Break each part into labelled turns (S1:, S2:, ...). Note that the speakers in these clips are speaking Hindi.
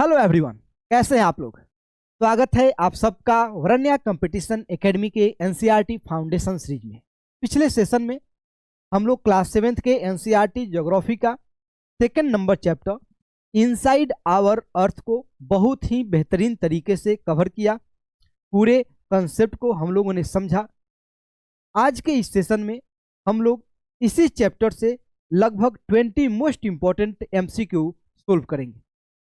S1: हेलो एवरीवन, कैसे हैं आप लोग। स्वागत है आप सबका वरण्या कंपटीशन एकेडमी के एनसीईआरटी फाउंडेशन सीरीज में। पिछले सेशन में हम लोग क्लास 7th के एनसीईआरटी ज्योग्राफी का second number chapter inside our earth को बहुत ही बेहतरीन तरीके से कवर किया। पूरे कंसेप्ट को हम लोगों ने समझा। आज के इस सेशन में हम लोग इसी चैप्टर से लगभग 20 मोस्ट इंपॉर्टेंट एमसीक्यू सोल्व करेंगे,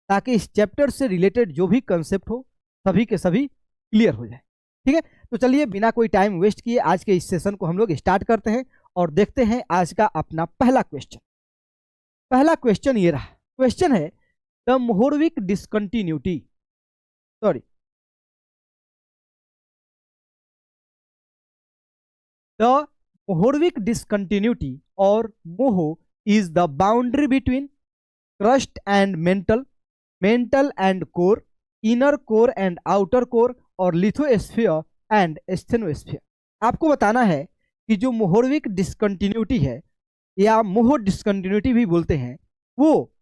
S1: ताकि इस चैप्टर से रिलेटेड जो भी कंसेप्ट हो सभी के सभी क्लियर हो जाए। ठीक है, तो चलिए बिना कोई टाइम वेस्ट किए आज के इस सेशन को हम लोग स्टार्ट करते हैं और देखते हैं आज का अपना पहला क्वेश्चन। पहला क्वेश्चन ये रहा। क्वेश्चन है the Mohorovicic discontinuity the Mohorovicic discontinuity और Moho is the boundary between crust and mantle and core, inner core and outer core और लिथोस्फीयर एंड स्टेनोस्फीयर। आपको बताना है कि जो मोहरविक डिसकंटिन्यूटी है या मोहो डिसकंटिन्यूटी भी बोलते हैं, वो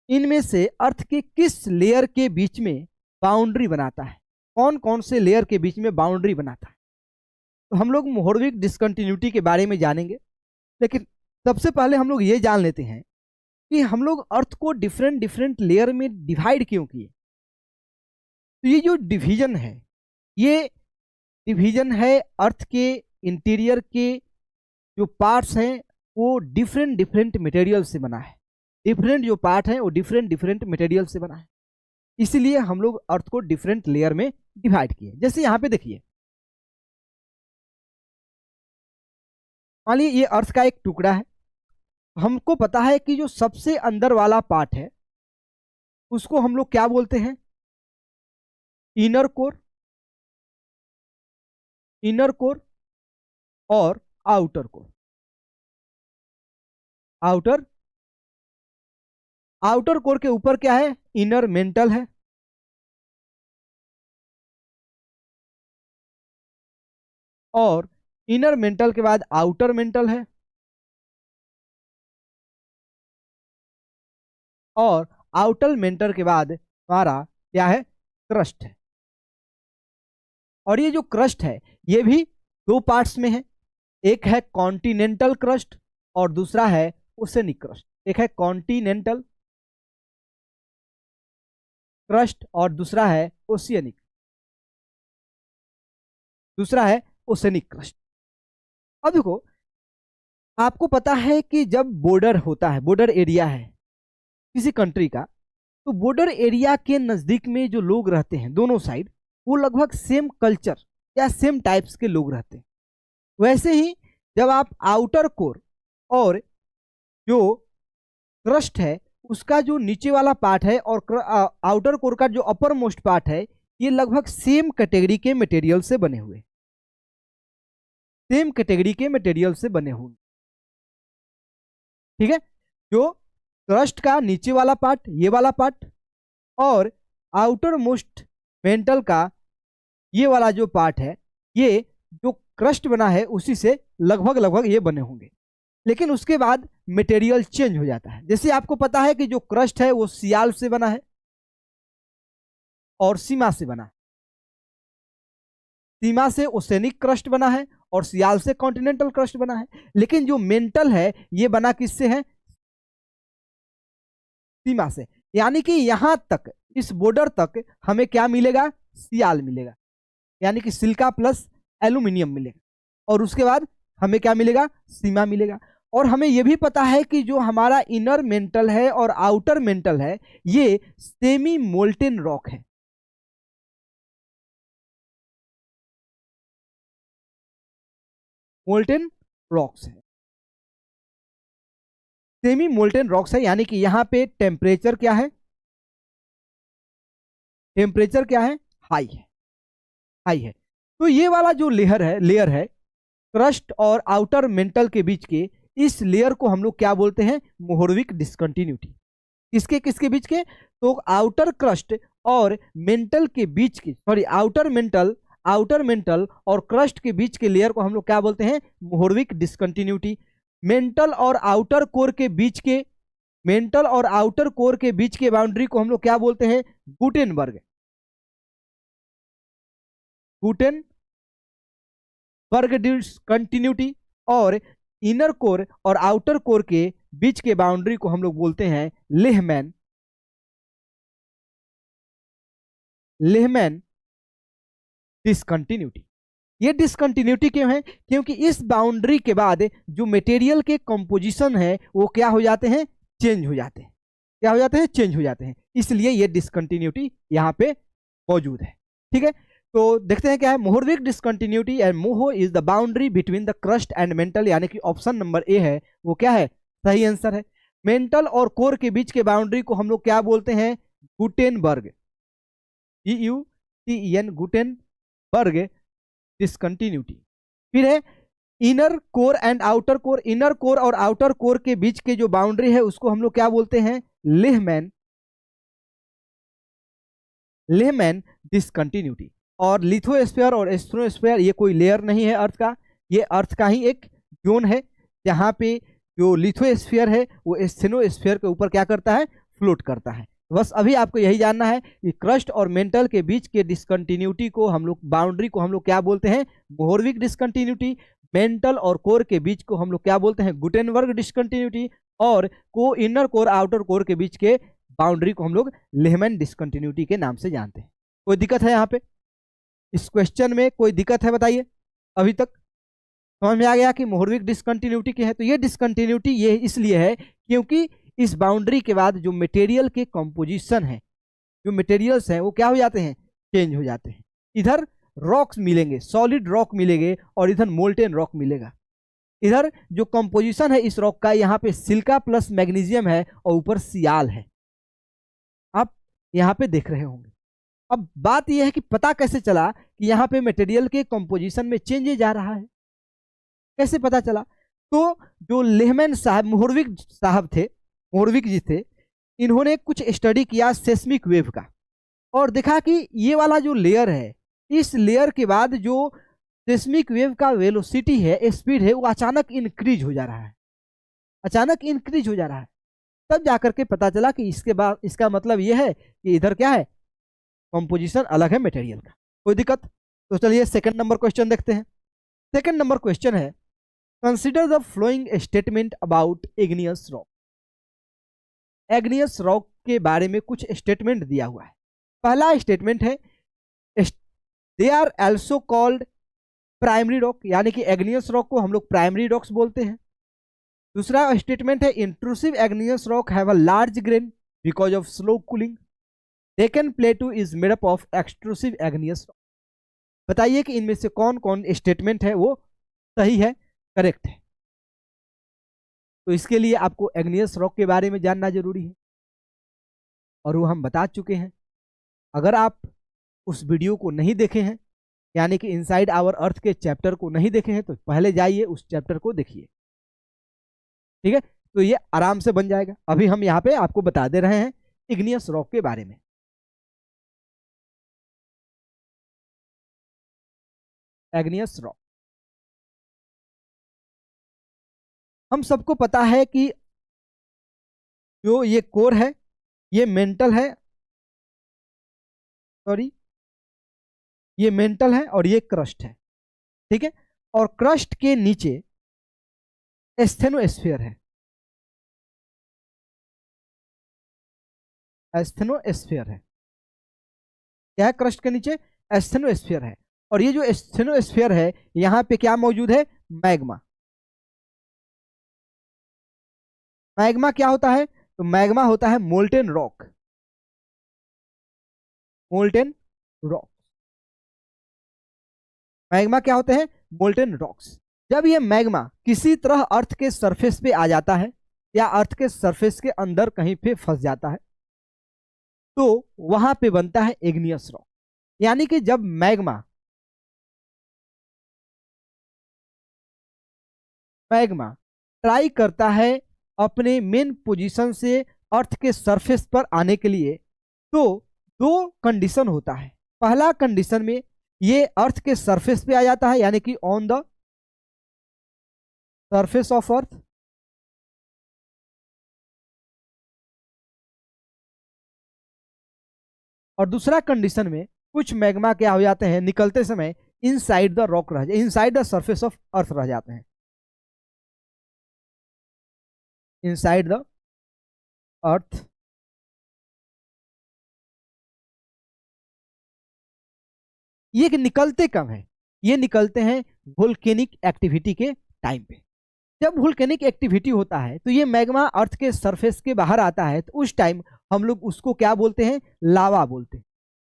S1: इनमें से अर्थ के किस लेयर के बीच में बाउंड्री बनाता है। कौन कौन से लेयर के बीच में बाउंड्री बनाता है। तो हम लोग मोहरविक डिसकंटिन्यूटी के बारे में जानेंगे, लेकिन सबसे पहले हम लोग ये जान लेते हैं कि हम लोग अर्थ को डिफरेंट डिफरेंट लेयर में डिवाइड क्यों किए। तो ये जो डिवीजन है, ये डिवीजन है अर्थ के इंटीरियर के जो पार्ट्स हैं वो डिफरेंट डिफरेंट मटेरियल से बना है। डिफरेंट जो पार्ट हैं वो डिफरेंट डिफरेंट मटेरियल से बना है, इसीलिए हम लोग अर्थ को डिफरेंट लेयर में डिवाइड किए। जैसे यहाँ पे देखिए, मान लीजिए ये अर्थ का एक टुकड़ा है। हमको पता है कि जो सबसे अंदर वाला पार्ट है उसको हम लोग क्या बोलते हैं, इनर कोर और आउटर कोर। आउटर कोर के ऊपर क्या है, इनर मेंटल है, और इनर मेंटल के बाद आउटर मेंटल है, और आउटर मेंटल के बाद हमारा क्या है, क्रस्ट है। और ये जो क्रस्ट है ये भी दो पार्ट्स में है। एक है कॉन्टिनेंटल क्रस्ट और दूसरा है ओसेनिक क्रस्ट। एक है कॉन्टिनेंटल क्रस्ट और दूसरा है ओशियनिक, दूसरा है ओसेनिक क्रस्ट। अब देखो, आपको पता है कि जब बॉर्डर होता है, बॉर्डर एरिया है किसी कंट्री का, तो बॉर्डर एरिया के नज़दीक में जो लोग रहते हैं दोनों साइड, वो लगभग सेम कल्चर या सेम टाइप्स के लोग रहते हैं। वैसे ही जब आप आउटर कोर और जो क्रस्ट है उसका जो नीचे वाला पार्ट है और आउटर कोर का जो अपर मोस्ट पार्ट है, ये लगभग सेम कैटेगरी के मटेरियल से बने हुए, सेम कैटेगरी के मटेरियल से बने हुए। ठीक है, जो क्रस्ट का नीचे वाला पार्ट, ये वाला पार्ट, और आउटर मोस्ट मेंटल का ये वाला जो पार्ट है, ये जो क्रस्ट बना है उसी से लगभग ये बने होंगे। लेकिन उसके बाद मटेरियल चेंज हो जाता है। जैसे आपको पता है कि जो क्रस्ट है वो सियाल से बना है और सीमा से बना है। सीमा से ओसेनिक क्रस्ट बना है और सियाल से कॉन्टिनेंटल क्रस्ट बना है। लेकिन जो मेंटल है ये बना किससे है, सीमा से। यानी कि यहां तक, इस बॉर्डर तक हमें क्या मिलेगा, सियाल मिलेगा, यानी कि सिलिका प्लस एल्यूमिनियम मिलेगा। और उसके बाद हमें क्या मिलेगा, सीमा मिलेगा। और हमें यह भी पता है कि जो हमारा इनर मेंटल है और आउटर मेंटल है ये सेमी मोल्टेन रॉक है। मोल्टेन रॉक्स है, सेमी मोल्टेन रॉक्स है, यानी कि यहां पे टेम्परेचर क्या है, टेम्परेचर क्या है, हाई है, हाई है। तो ये वाला जो लेयर है क्रस्ट और आउटर मेंटल के बीच के, इस लेयर को हम लोग क्या बोलते हैं, मोहरविक डिसकंटिन्यूटी। किसके किसके बीच के, तो आउटर क्रस्ट और मेंटल के बीच की, सॉरी आउटर मेंटल और क्रस्ट के बीच के लेयर को हम लोग क्या बोलते हैं, मोहरविक डिसकंटिन्यूटी। मेंटल और आउटर कोर के बीच के मेंटल और आउटर कोर के बीच के बाउंड्री को हम लोग क्या बोलते हैं? Gutenberg discontinuity. और इनर कोर और आउटर कोर के बीच के बाउंड्री को हम लोग बोलते हैं लेहमैन डिसकंटिन्यूटी। ये डिसकंटिन्यूटी क्यों है? क्योंकि इस बाउंड्री के बाद जो मटेरियल के कंपोजिशन है वो क्या हो जाते हैं? चेंज हो जाते हैं। क्या हो जाते हैं? चेंज हो जाते हैं। इसलिए ये डिसकंटिन्यूटी यहाँ पे मौजूद है। ठीक है, तो देखते हैं क्या है। Mohorovicic discontinuity and Moho is the boundary between the crust and mantle, यानी कि ऑप्शन नंबर ए है वो क्या है? सही आंसर है। मेंटल और कोर के बीच के बाउंड्री को हम लोग क्या बोलते हैं? Gutenberg, GUTEN, Gutenberg discontinuity. फिर है inner core and outer core. Inner core और आउटर कोर के बीच के जो बाउंड्री है उसको हम लोग क्या बोलते हैं? Lehman discontinuity. और लिथोस्फीयर और एस्ट्रोस्फीयर ये कोई लेयर नहीं है अर्थ का, ये अर्थ का ही एक जोन है, जहाँ पे जो लिथोस्फीयर है वो एस्थेनोस्फीयर के ऊपर क्या करता है? फ्लोट करता है। बस अभी आपको यही जानना है कि क्रस्ट और मेंटल के बीच के डिसकंटिन्यूटी को हम लोग, बाउंड्री को हम लोग क्या बोलते हैं? मोहरविक डिसकंटिन्यूटी। मेंटल और कोर के बीच को हम लोग क्या बोलते हैं? Gutenberg discontinuity. और को इनर कोर आउटर कोर के बीच के बाउंड्री को हम लोग लेहमैन डिसकंटिन्यूटी के नाम से जानते हैं। कोई दिक्कत है यहाँ पे? इस क्वेश्चन में कोई दिक्कत है बताइए? अभी तक समझ में आ गया कि मोहरविक डिसकंटिन्यूटी क्या है? तो ये डिसकंटिन्यूटी ये इसलिए है क्योंकि इस बाउंड्री के बाद जो मटेरियल के कंपोजिशन है, जो मटेरियल्स हैं वो क्या हो जाते हैं? चेंज हो जाते हैं। इधर रॉक्स मिलेंगे, सॉलिड रॉक मिलेंगे, और इधर मोल्टेन रॉक मिलेगा। इधर जो कंपोजिशन है इस रॉक का, यहाँ पे सिलिका प्लस मैग्नीशियम है और ऊपर सियाल है, आप यहाँ पे देख रहे होंगे। अब बात यह है कि पता कैसे चला कि यहाँ पे मटेरियल के कंपोजिशन में चेंज आ रहा है? कैसे पता चला? तो जो लेहमैन साहब, मोहरविक जी थे, इन्होंने कुछ स्टडी किया सेस्मिक वेव का, और देखा कि ये वाला जो लेयर है, इस लेयर के बाद जो सेस्मिक वेव का वेलोसिटी है, स्पीड है, वो अचानक इंक्रीज हो जा रहा है, अचानक इंक्रीज हो जा रहा है। तब जाकर के पता चला कि इसके बाद इसका मतलब यह है कि इधर क्या है? कंपोजिशन अलग है मटेरियल का। कोई दिक्कत? तो चलिए सेकंड नंबर क्वेश्चन देखते हैं। सेकंड नंबर क्वेश्चन है, consider the following statement about igneous rock. Igneous rock के बारे में कुछ स्टेटमेंट दिया हुआ है। पहला स्टेटमेंट है, they are also called primary rock, यानी कि एग्नियस रॉक को हम लोग प्राइमरी रॉक्स बोलते हैं। दूसरा स्टेटमेंट है, intrusive igneous rock have a large grain because of slow cooling. Deccan plateau is made up of extrusive igneous rock. बताइए कि इनमें से कौन कौन स्टेटमेंट है वो सही है, करेक्ट है। तो इसके लिए आपको एग्नियस रॉक के बारे में जानना जरूरी है, और वो हम बता चुके हैं। अगर आप उस वीडियो को नहीं देखे हैं, यानी कि इनसाइड आवर अर्थ के चैप्टर को नहीं देखे हैं, तो पहले जाइए उस चैप्टर को देखिए। ठीक है, तो ये आराम से बन जाएगा। अभी हम यहाँ पे आपको बता दे रहे हैं इग्नियस रॉक के बारे में। एग्नियस रॉक, हम सबको पता है कि जो ये कोर है ये मेंटल है, सॉरी ये मेंटल है और ये क्रस्ट है। ठीक है, और क्रस्ट के नीचे एस्थेनोस्फीयर है, एस्थेनोस्फीयर है। क्या है क्रस्ट के नीचे? एस्थेनोस्फीयर है। और ये जो एस्थेनोस्फीयर है, यहाँ पे क्या मौजूद है? मैग्मा। मैग्मा क्या होता है? तो मैग्मा होता है molten rock, molten rock. Magma क्या होते हैं? Molten rocks. जब ये मैग्मा किसी तरह अर्थ के सरफेस पे आ जाता है, या अर्थ के सरफेस के अंदर कहीं पे फंस जाता है, तो वहां पे बनता है इग्नियस रॉक। यानी कि जब मैग्मा ट्राई करता है अपने मेन पोजीशन से अर्थ के सरफेस पर आने के लिए, तो दो कंडीशन होता है। पहला कंडीशन में ये अर्थ के सरफेस पे आ जाता है, यानी कि on the surface of earth. और दूसरा कंडीशन में कुछ मैग्मा क्या हो जाते हैं, निकलते समय इनसाइड द रॉक रह जाते, inside the surface of earth रह जाते हैं, इनसाइड द अर्थ। ये निकलते कब है, ये निकलते हैं वोल्केनिक एक्टिविटी के टाइम पे। जब वोल्केनिक एक्टिविटी होता है तो ये मैग्मा अर्थ के सरफेस के बाहर आता है, तो उस टाइम हम लोग उसको क्या बोलते हैं, लावा बोलते हैं।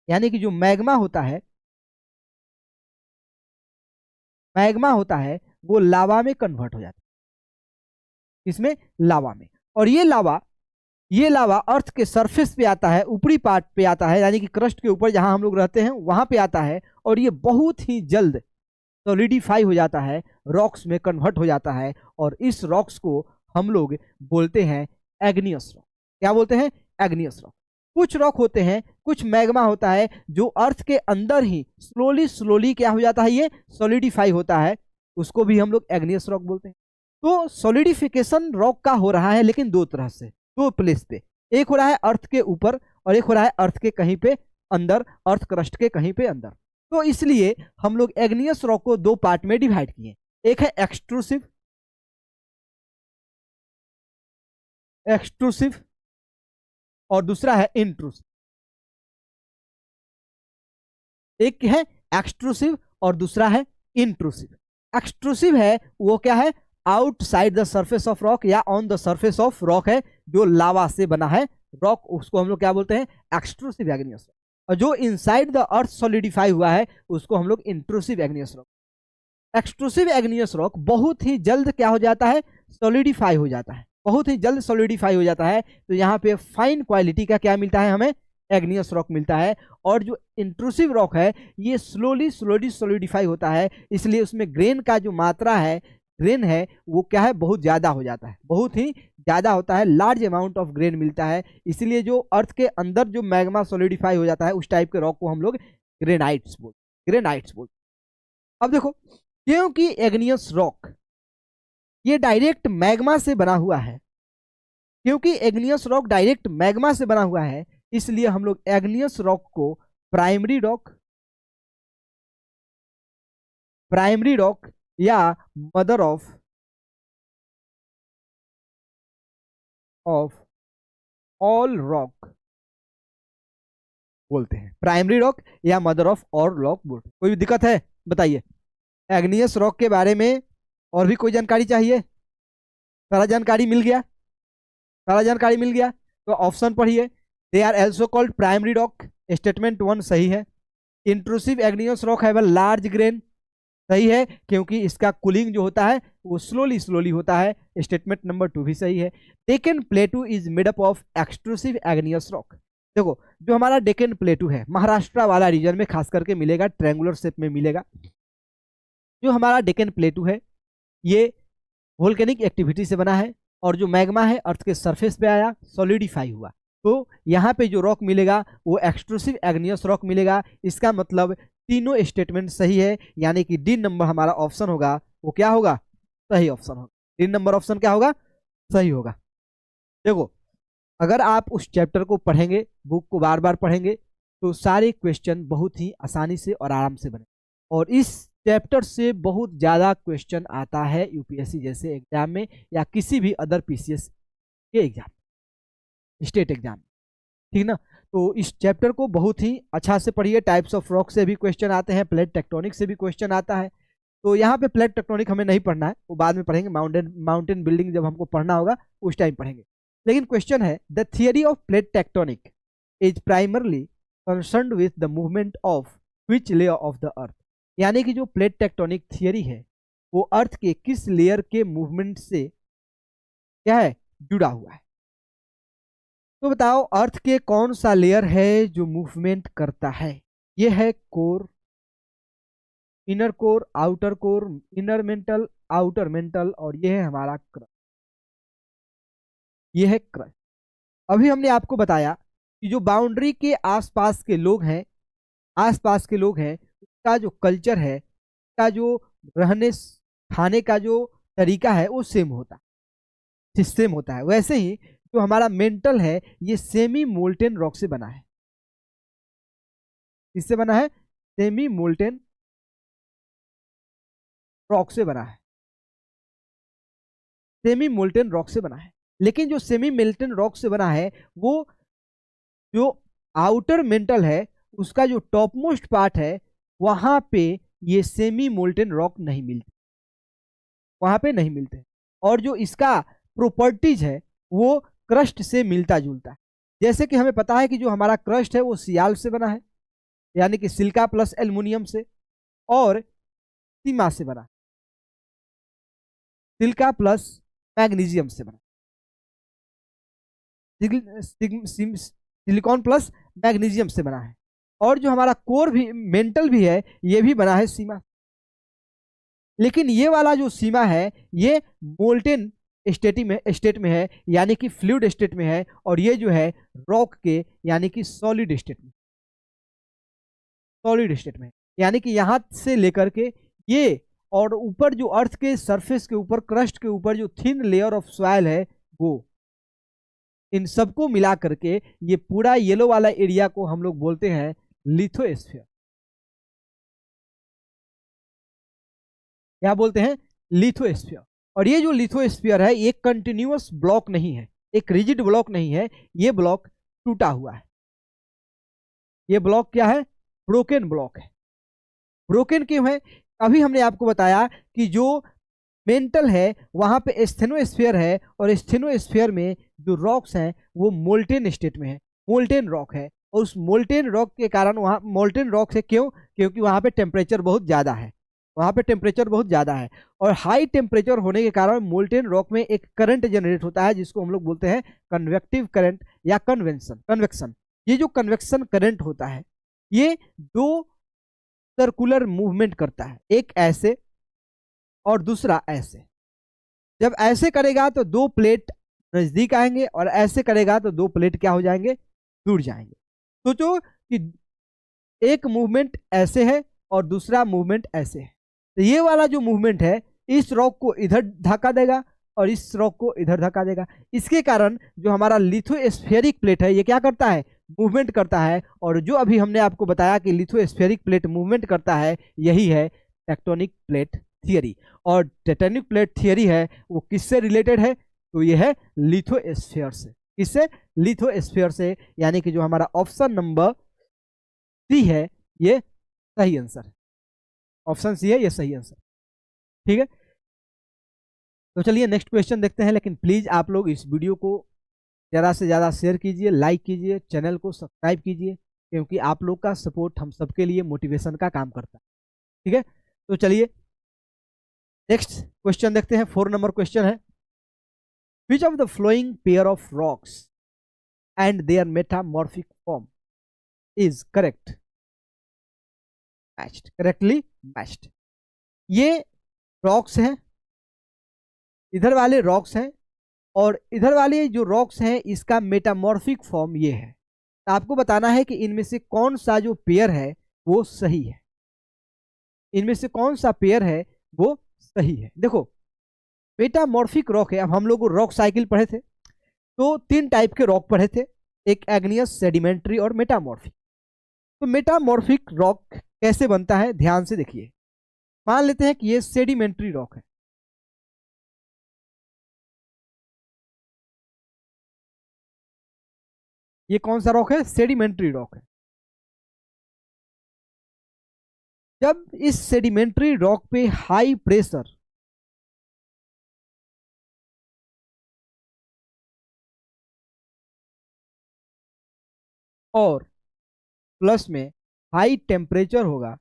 S1: यानी कि जो मैग्मा होता है, मैग्मा होता है वो लावा में कन्वर्ट हो जाता है, इसमें लावा में। और ये लावा अर्थ के सरफेस पे आता है, ऊपरी पार्ट पे आता है, यानी कि क्रस्ट के ऊपर जहां हम लोग रहते हैं वहां पे आता है, और ये बहुत ही जल्द सॉलिडिफाई हो जाता है, रॉक्स में कन्वर्ट हो जाता है, और इस रॉक्स को हम लोग बोलते हैं एग्नियस रॉक। क्या बोलते हैं, एग्नियस रॉक। कुछ रॉक होते हैं, कुछ मैग्मा होता है जो अर्थ के अंदर ही स्लोली स्लोली क्या हो जाता है, ये सॉलिडिफाई होता है, उसको भी हम लोग एग्नियस रॉक बोलते हैं। तो सॉलिडिफिकेशन रॉक का हो रहा है, लेकिन दो तरह से, दो प्लेस पे। एक हो रहा है अर्थ के ऊपर, और एक हो रहा है अर्थ के कहीं पे अंदर, अर्थ क्रस्ट के कहीं पे अंदर। तो इसलिए हम लोग एग्नियस रॉक को दो पार्ट में डिवाइड किए, एक है एक्सट्रूसिव, एक्सट्रूसिव, और दूसरा है इंट्रूसिव। एक है एक्सट्रूसिव और दूसरा है इंट्रूसिव। एक्सट्रूसिव है वो क्या है, outside the surface of rock या on the surface of rock है, जो लावा से बना है रॉक, उसको हम लोग क्या बोलते हैं, एक्सट्रूसिव एग्नियस रॉक। और जो इनसाइड द अर्थ सॉलिडिफाई हुआ है उसको हम लोग intrusive igneous rock. Extrusive igneous rock बहुत ही जल्द क्या हो जाता है, सॉलिडिफाई हो जाता है, बहुत ही जल्द सॉलिडिफाई हो जाता है। तो यहाँ पे फाइन क्वालिटी का क्या मिलता है हमें, एग्नियस रॉक मिलता है। और जो इंट्रूसिव रॉक है ये स्लोली स्लोली सॉलिडिफाई होता है, इसलिए उसमें ग्रेन का जो मात्रा है, ग्रेन है वो क्या है, बहुत ज़्यादा हो जाता है, बहुत ही ज़्यादा होता है, लार्ज अमाउंट ऑफ ग्रेन मिलता है। इसलिए जो अर्थ के अंदर जो मैग्मा सॉलिडिफाई हो जाता है उस टाइप के रॉक को हम लोग ग्रेनाइट्स बोलते, ग्रेनाइट्स बोलते। अब देखो, क्योंकि एग्नियस रॉक ये डायरेक्ट मैग्मा से बना हुआ है, क्योंकि एग्नियस रॉक डायरेक्ट मैग्मा से बना हुआ है, इसलिए हम लोग एग्नियस रॉक को प्राइमरी रॉक, प्राइमरी रॉक या मदर ऑफ ऑल रॉक बोलते हैं, प्राइमरी रॉक या मदर ऑफ ऑल रॉक बोलते हैं। कोई दिक्कत है बताइए, एग्नियस रॉक के बारे में और भी कोई जानकारी चाहिए, सारा जानकारी मिल गया, सारा जानकारी मिल गया। तो ऑप्शन पढ़िए, they are also called primary rock, statement 1 सही है। Intrusive igneous rock have a large grain, सही है, क्योंकि इसका कूलिंग जो होता है वो स्लोली स्लोली होता है, स्टेटमेंट नंबर 2 भी सही है। Deccan plateau is made up of extrusive igneous rock. देखो, जो हमारा डेक्कन प्लेटू है महाराष्ट्र वाला रीजन में खास करके मिलेगा, ट्रायंगुलर शेप में मिलेगा। जो हमारा डेक्कन प्लेटू है ये वोल्केनिक एक्टिविटी से बना है, और जो मैग्मा है अर्थ के सरफेस पे आया, सॉलिडिफाई हुआ, तो यहाँ पे जो रॉक मिलेगा वो एक्सट्रूसिव एग्नियस रॉक मिलेगा। इसका मतलब तीनों स्टेटमेंट सही है, यानी कि डी नंबर हमारा ऑप्शन होगा वो क्या होगा, सही ऑप्शन होगा। डी नंबर ऑप्शन क्या होगा, सही होगा। देखो, अगर आप उस चैप्टर को पढ़ेंगे, बुक को बार बार पढ़ेंगे, तो सारे क्वेश्चन बहुत ही आसानी से और आराम से बने। और इस चैप्टर से बहुत ज़्यादा क्वेश्चन आता है यूपीएससी जैसे एग्जाम में, या किसी भी अदर पीसीएस के एग्जाम, स्टेट एग्जाम, ठीक ना। तो इस चैप्टर को बहुत ही अच्छा से पढ़िए। टाइप्स ऑफ रॉक से भी क्वेश्चन आते हैं, प्लेट टेक्टोनिक से भी क्वेश्चन आता है। तो यहाँ पे प्लेट टेक्टोनिक हमें नहीं पढ़ना है, वो बाद में पढ़ेंगे, माउंटेन बिल्डिंग जब हमको पढ़ना होगा उस टाइम पढ़ेंगे। लेकिन क्वेश्चन है, the theory of plate tectonic is primarily concerned with the movement of which layer of the अर्थ। यानी कि जो प्लेट टेक्टोनिक थियरी है वो अर्थ के किस लेयर के मूवमेंट से क्या है, जुड़ा हुआ है। तो बताओ, अर्थ के कौन सा लेयर है जो मूवमेंट करता है। ये है core, inner core, outer core, inner mental, outer mental, और ये है हमारा क्रस्ट, ये है क्रस्ट। अभी हमने आपको बताया कि जो बाउंड्री के आसपास के लोग हैं, आसपास के लोग हैं, उसका जो कल्चर है, उसका जो रहने खाने का जो तरीका है वो सेम होता है, सेम होता है। वैसे ही जो हमारा मेंटल है ये सेमी मोल्टेन रॉक से बना है, इससे बना है, सेमी मोल्टेन रॉक से बना है, सेमी मोल्टेन रॉक से बना है। लेकिन जो सेमी मोल्टेन रॉक से बना है वो जो आउटर मेंटल है उसका जो टॉप मोस्ट पार्ट है वहां पे ये सेमी मोल्टेन रॉक नहीं मिलते, वहां पे नहीं मिलते। और जो इसका प्रॉपर्टीज है वो क्रस्ट से मिलता जुलता है। जैसे कि हमें पता है कि जो हमारा क्रस्ट है वो सियाल से बना है, यानी कि सिलिका प्लस एल्युमिनियम से, और सीमा से बना, सिलिका प्लस मैग्नीशियम से बना, सिलिकॉन प्लस मैग्नीशियम से बना है। और जो हमारा कोर भी, मेंटल भी है, ये भी बना है सीमा। लेकिन ये वाला जो सीमा है ये मोल्टेन स्टेट में है, यानी कि फ्लूइड स्टेट में है, और ये जो है रॉक के यानी कि सॉलिड स्टेट में, सॉलिड स्टेट में, यानी कि यहां से लेकर के ये और ऊपर जो अर्थ के सरफेस के ऊपर, क्रस्ट के ऊपर जो थिन लेयर ऑफ सॉइल है वो, इन सबको मिला करके ये पूरा येलो वाला एरिया को हम लोग बोलते हैं लिथोस्फीयर। क्या बोलते हैं? लिथोस्फीयर। और ये जो लिथोस्फीयर है ये कंटिन्यूअस ब्लॉक नहीं है, एक रिजिड ब्लॉक नहीं है, ये ब्लॉक टूटा हुआ है। ये ब्लॉक क्या है? ब्रोकन ब्लॉक है। ब्रोकन क्यों है? अभी हमने आपको बताया कि जो मेंटल है वहां पे स्टेनोस्फीयर है, और स्टेनोस्फीयर में जो रॉक्स हैं वो मोल्टेन स्टेट में है, मोल्टेन रॉक है। और उस मोल्टेन रॉक के कारण वहाँ मोल्टेन रॉक है, क्यों? क्योंकि वहाँ पे टेम्परेचर बहुत ज़्यादा है, वहाँ पे टेम्परेचर बहुत ज़्यादा है। और हाई टेम्परेचर होने के कारण मोल्टेन रॉक में एक करंट जनरेट होता है जिसको हम लोग बोलते हैं कन्वेक्टिव करंट या कन्वेक्शन। ये जो कन्वेक्शन करंट होता है ये दो सर्कुलर मूवमेंट करता है, एक ऐसे और दूसरा ऐसे। जब ऐसे करेगा तो दो प्लेट नजदीक आएंगे, और ऐसे करेगा तो दो प्लेट क्या हो जाएंगे? दूर जाएंगे। सोचो कि एक मूवमेंट ऐसे है और दूसरा मूवमेंट ऐसे है, तो ये वाला जो मूवमेंट है इस रॉक को इधर धक्का देगा और इस रॉक को इधर धक्का देगा। इसके कारण जो हमारा लिथोस्फेरिक प्लेट है ये क्या करता है? मूवमेंट करता है। और जो अभी हमने आपको बताया कि लिथोस्फेरिक प्लेट मूवमेंट करता है, यही है टेक्टोनिक प्लेट थियरी। और टेक्टोनिक प्लेट थियरी है वो किससे रिलेटेड है? तो ये है लिथोस्फीयर से। किससे? लिथोस्फीयर से। यानी कि जो हमारा ऑप्शन नंबर सी है ये सही आंसर है, ऑप्शन सी है ये सही आंसर। ठीक है, तो चलिए नेक्स्ट क्वेश्चन देखते हैं। लेकिन प्लीज आप लोग इस वीडियो को ज़्यादा से ज़्यादा शेयर कीजिए, लाइक कीजिए, चैनल को सब्सक्राइब कीजिए, क्योंकि आप लोग का सपोर्ट हम सबके लिए मोटिवेशन का काम करता है। ठीक है, तो चलिए नेक्स्ट क्वेश्चन देखते हैं। 4 नंबर क्वेश्चन है, which of the following pair of rocks and their metamorphic form is correct matched, correctly matched. ये रॉक्स हैं, इधर वाले रॉक्स हैं, और इधर वाले जो रॉक्स हैं इसका मेटामॉर्फिक फॉर्म ये है। तो आपको बताना है कि इनमें से कौन सा जो पेयर है वो सही है, इनमें से कौन सा पेयर है वो सही है। देखो मेटामॉर्फिक रॉक है, अब हम लोग रॉक साइकिल पढ़े थे तो 3 टाइप के रॉक पढ़े थे, एक एग्नियस, सेडिमेंट्री और मेटामॉर्फिक। तो मेटामॉर्फिक रॉक कैसे बनता है ध्यान से देखिए। मान लेते हैं कि ये सेडिमेंट्री रॉक है, ये कौन सा रॉक है? सेडिमेंट्री रॉक है। जब इस सेडिमेंट्री रॉक पे हाई प्रेशर और प्लस में हाई टेम्परेचर होगा,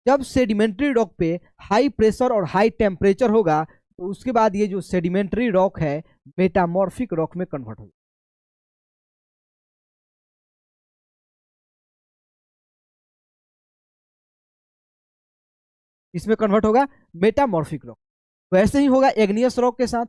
S1: जब सेडिमेंट्री रॉक पे हाई प्रेशर और हाई टेम्परेचर होगा तो उसके बाद ये जो सेडिमेंट्री रॉक है मेटामॉर्फिक रॉक में कन्वर्ट होगा। इसमें कन्वर्ट होगा मेटामॉर्फिक रॉक। वैसे ही होगा एग्नियस रॉक के साथ,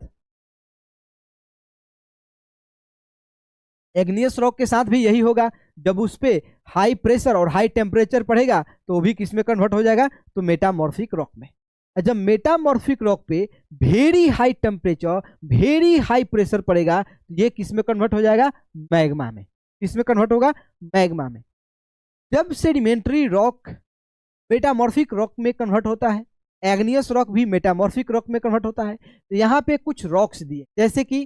S1: एग्नियस रॉक के साथ भी यही होगा। जब उस पे हाई प्रेशर और हाई टेम्परेचर पड़ेगा तो वो भी किस में कन्वर्ट हो जाएगा? तो मेटामॉर्फिक रॉक में। जब मेटामॉर्फिक रॉक पे very high temperature, very high pressure पड़ेगा तो ये किस में कन्वर्ट हो जाएगा? मैग्मा में। किस में कन्वर्ट होगा? मैग्मा में। जब सेडिमेंट्री रॉक मेटामॉर्फिक रॉक में कन्वर्ट होता है, एग्नियस रॉक भी मेटामॉर्फिक रॉक में कन्वर्ट होता है। तो यहाँ पे कुछ रॉक्स दिए, जैसे कि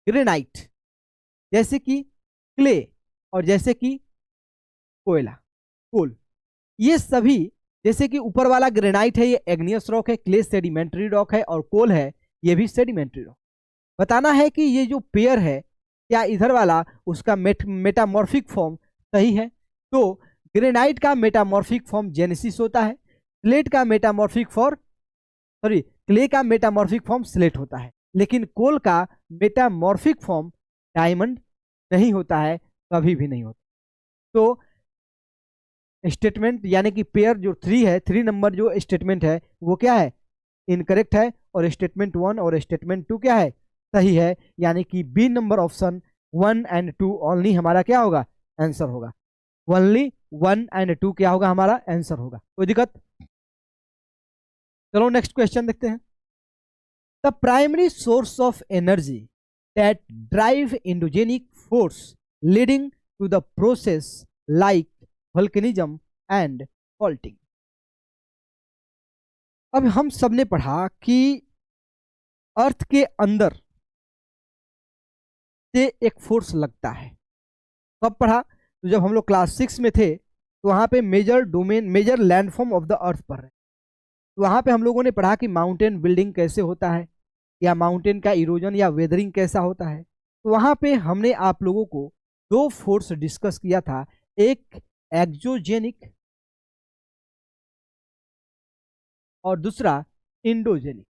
S1: ग्रेनाइट, जैसे कि क्ले, और जैसे कि कोयला, कोल। ये सभी, जैसे कि ऊपर वाला ग्रेनाइट है ये एग्नियस रॉक है, क्ले सेडिमेंट्री रॉक है, और कोल है ये भी सेडिमेंट्री रॉक। बताना है कि ये जो पेयर है क्या इधर वाला उसका मेटामॉर्फिक फॉर्म सही है। तो ग्रेनाइट का मेटामॉर्फिक फॉर्म जेनेसिस होता है, स्लेट का मेटामॉर्फिक फॉर्म क्ले का मेटामॉर्फिक फॉर्म स्लेट होता है, लेकिन कोल का मेटामॉर्फिक फॉर्म डायमंड नहीं होता है, कभी भी नहीं होता। तो स्टेटमेंट यानी कि पेयर जो 3 है, 3 नंबर जो स्टेटमेंट है वो क्या है? इनकरेक्ट है। और स्टेटमेंट 1 और स्टेटमेंट 2 क्या है? सही है। यानी कि B number option 1 and 2 only हमारा क्या होगा? आंसर होगा। ओनली 1 एंड 2 क्या होगा? हमारा आंसर होगा। कोई दिक्कत? चलो नेक्स्ट क्वेश्चन देखते हैं। The primary source of energy that drive endogenic force leading to the process like volcanism and faulting. अब हम सबने पढ़ा कि अर्थ के अंदर से एक फोर्स लगता है। कब पढ़ा? तो जब हम लोग क्लास 6 में थे तो वहां पे major domain, major landform of the earth पढ़ रहे। तो वहां पे हम लोगों ने पढ़ा कि माउंटेन बिल्डिंग कैसे होता है, या माउंटेन का इरोजन या वेदरिंग कैसा होता है। तो वहां पे हमने आप लोगों को 2 फोर्स डिस्कस किया था, एक एक्सोजेनिक और दूसरा इंडोजेनिक।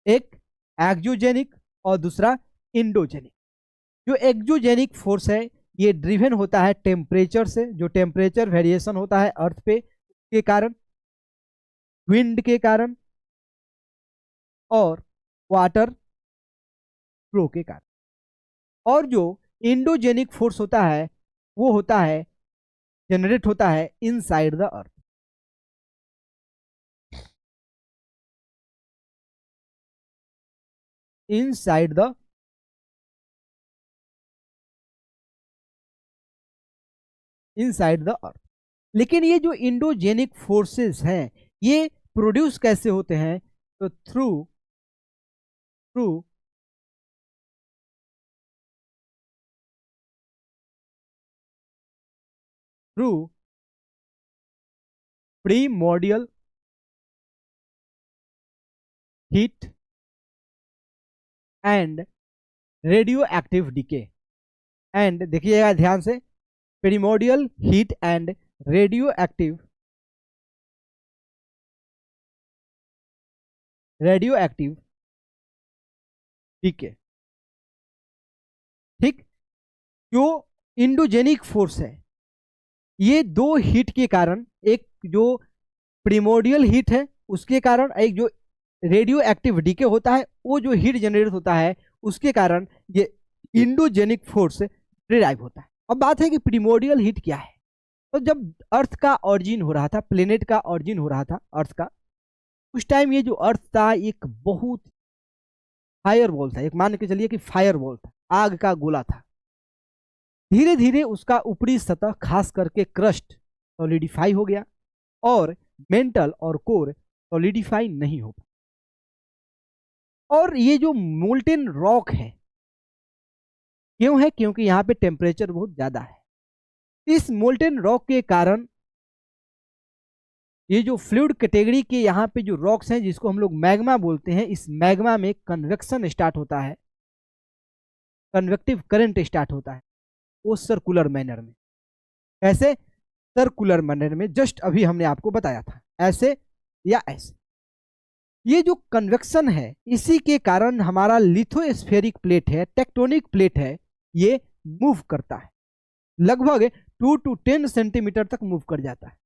S1: एक एक्सोजेनिक और दूसरा इंडोजेनिक। जो एक्सोजेनिक फोर्स है ये ड्रिवन होता है टेम्परेचर से, जो टेम्परेचर वेरिएशन होता है अर्थ पे के कारण, विंड के कारण और वाटर फ्लो के कारण। और जो इंडोजेनिक फोर्स होता है वो होता है, जनरेट होता है inside the earth. Inside the earth. लेकिन ये जो इंडोजेनिक फोर्सेस हैं ये प्रोड्यूस कैसे होते हैं? तो through through through primordial heat and radioactive decay. And देखिएगा ध्यान से, primordial heat and radioactive decay. ठीक। जो इंडोजेनिक फोर्स है ये 2 हीट के कारण, एक जो प्रीमोर्डियल हीट है उसके कारण, एक जो रेडियो एक्टिव डीके होता है वो जो हीट जनरेट होता है उसके कारण ये इंडोजेनिक फोर्स डिराइव होता है। अब बात है कि प्रीमोर्डियल हीट क्या है। तो जब अर्थ का ऑरिजिन हो रहा था, प्लेनेट का ऑरिजिन हो रहा था अर्थ का, उस टाइम ये जो अर्थ था एक बहुत फायर बॉल था, एक मान के चलिए कि फायर बॉल था, आग का गोला था। धीरे धीरे उसका ऊपरी सतह खास करके क्रस्ट सॉलिडिफाई हो गया और मेंटल और कोर सॉलिडिफाई नहीं हो पाया। और ये जो मोल्टेन रॉक है क्यों है? क्योंकि यहाँ पे टेम्परेचर बहुत ज्यादा है। इस मोल्टेन रॉक के कारण ये जो फ्लूइड कैटेगरी के यहाँ पे जो रॉक्स हैं जिसको हम लोग मैग्मा बोलते हैं, इस मैग्मा में कन्वेक्शन स्टार्ट होता है, कन्वेक्टिव करंट स्टार्ट होता है वो सर्कुलर मैनर में। कैसे? सर्कुलर मैनर में, जस्ट अभी हमने आपको बताया था, ऐसे या ऐसे। ये जो कन्वेक्शन है इसी के कारण हमारा लिथोस्फेरिक प्लेट है, टेक्टोनिक प्लेट है, ये मूव करता है, लगभग 2 to 10 सेंटीमीटर तक मूव कर जाता है,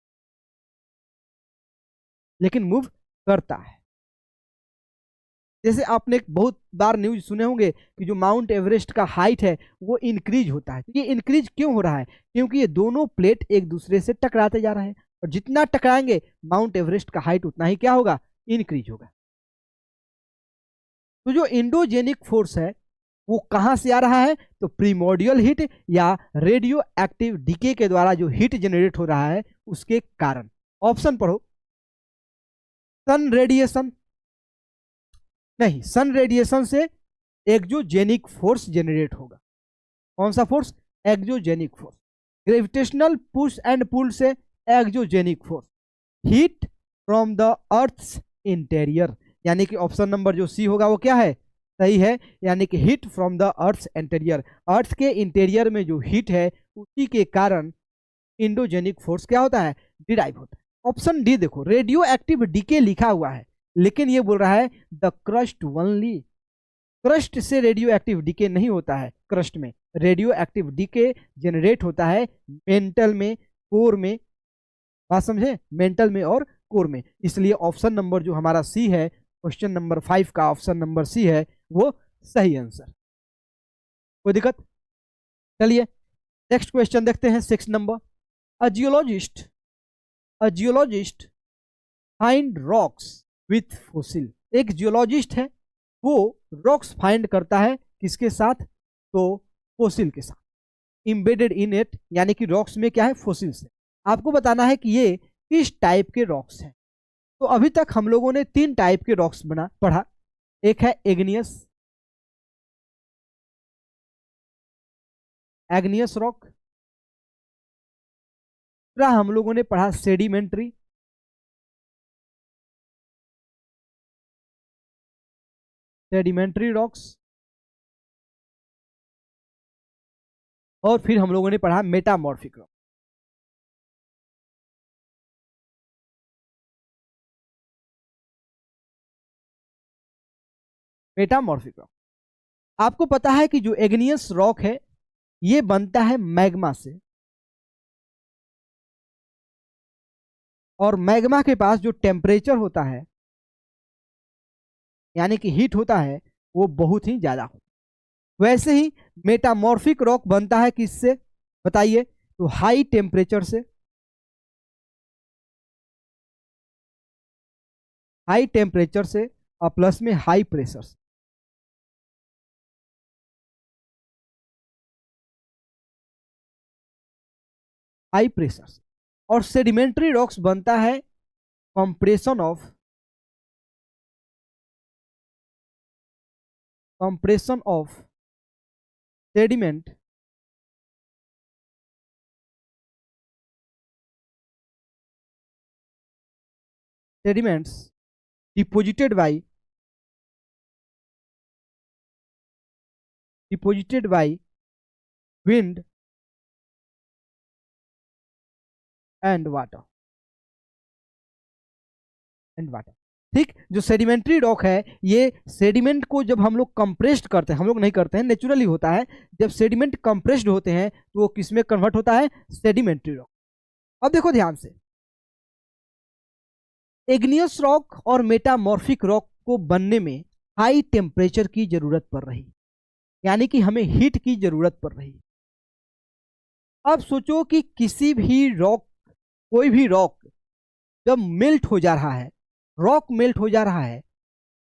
S1: लेकिन मूव करता है। जैसे आपने एक बहुत बार न्यूज सुने होंगे कि जो माउंट एवरेस्ट का हाइट है वो इंक्रीज होता है। ये इंक्रीज क्यों हो रहा है? क्योंकि ये दोनों प्लेट एक दूसरे से टकराते जा रहे हैं, और जितना टकराएंगे माउंट एवरेस्ट का हाइट उतना ही क्या होगा? इंक्रीज होगा। तो जो इंडोजेनिक फोर्स है वो कहां से आ रहा है? तो प्रीमोर्डियल हीट या रेडियो एक्टिव डीके के द्वारा जो हीट जनरेट हो रहा है उसके कारण। ऑप्शन पढ़ो। सन रेडिएशन, नहीं, सन रेडिएशन से एक्सोजेनिक फोर्स जनरेट होगा। कौन सा force? Exogenic force. Gravitational push and pull से exogenic force. Heat from the earth's interior, यानी कि ऑप्शन नंबर जो सी होगा वो क्या है? सही है, यानी कि heat from the earth's interior. Earth के इंटीरियर में जो हीट है उसी के कारण इंडोजेनिक फोर्स क्या होता है? डिराइव होता है। ऑप्शन डी देखो, रेडियो एक्टिव डीके लिखा हुआ है लेकिन ये बोल रहा है द क्रस्ट ओनली। क्रस्ट से रेडियो एक्टिव डीके नहीं होता है। क्रस्ट में रेडियो एक्टिव डीके जनरेट होता है मेंटल में, कोर में। बात समझे? मेंटल में और कोर में। इसलिए ऑप्शन नंबर जो हमारा सी है, क्वेश्चन नंबर 5 का ऑप्शन नंबर सी है वो सही आंसर। कोई दिक्कत? चलिए नेक्स्ट क्वेश्चन देखते हैं, 6 number. A geologist a geologist find rocks with fossil. एक जियोलॉजिस्ट है, वो रॉक्स फाइंड करता है किसके साथ? तो फॉसिल के साथ। इम्बेडेड इन इट, यानी कि रॉक्स में क्या है? फॉसिल्स है। आपको बताना है कि ये किस टाइप के रॉक्स हैं। तो अभी तक हम लोगों ने 3 टाइप के रॉक्स बना पढ़ा। एक है एग्नियस, एग्नियस रॉक। दूसरा हम लोगों ने पढ़ा सेडिमेंट्री, सेडिमेंट्री रॉक्स। और फिर हम लोगों ने पढ़ा मेटामॉर्फिक रॉक। Metamorphic rock. आपको पता है कि जो एग्नियस रॉक है ये बनता है मैग्मा से, और मैग्मा के पास जो टेम्परेचर होता है यानी कि हीट होता है वो बहुत ही ज्यादा होता है। वैसे ही मेटामॉर्फिक रॉक बनता है किससे? बताइए। तो हाई टेम्परेचर से, हाई टेम्परेचर से और प्लस में हाई प्रेशर से। हाई प्रेशर से। और सेडिमेंट्री रॉक्स बनता है compression of, compression of sediment sediments deposited bye, deposited by wind and water, and water. ठीक, जो सेडिमेंट्री रॉक है ये सेडिमेंट को जब हम लोग कंप्रेस्ड करते हैं, हम लोग नहीं करते हैं, नेचुरली होता है, जब सेडिमेंट कंप्रेस्ड होते हैं तो वो किस में कन्वर्ट होता है? Sedimentary rock. अब देखो ध्यान से, इग्नियस रॉक और मेटामॉर्फिक रॉक को बनने में हाई टेम्परेचर की जरूरत पड़ रही, यानी कि हमें हीट की जरूरत पड़ रही। अब सोचो कि किसी भी रॉक, कोई भी रॉक जब मेल्ट हो जा रहा है, रॉक मेल्ट हो जा रहा है,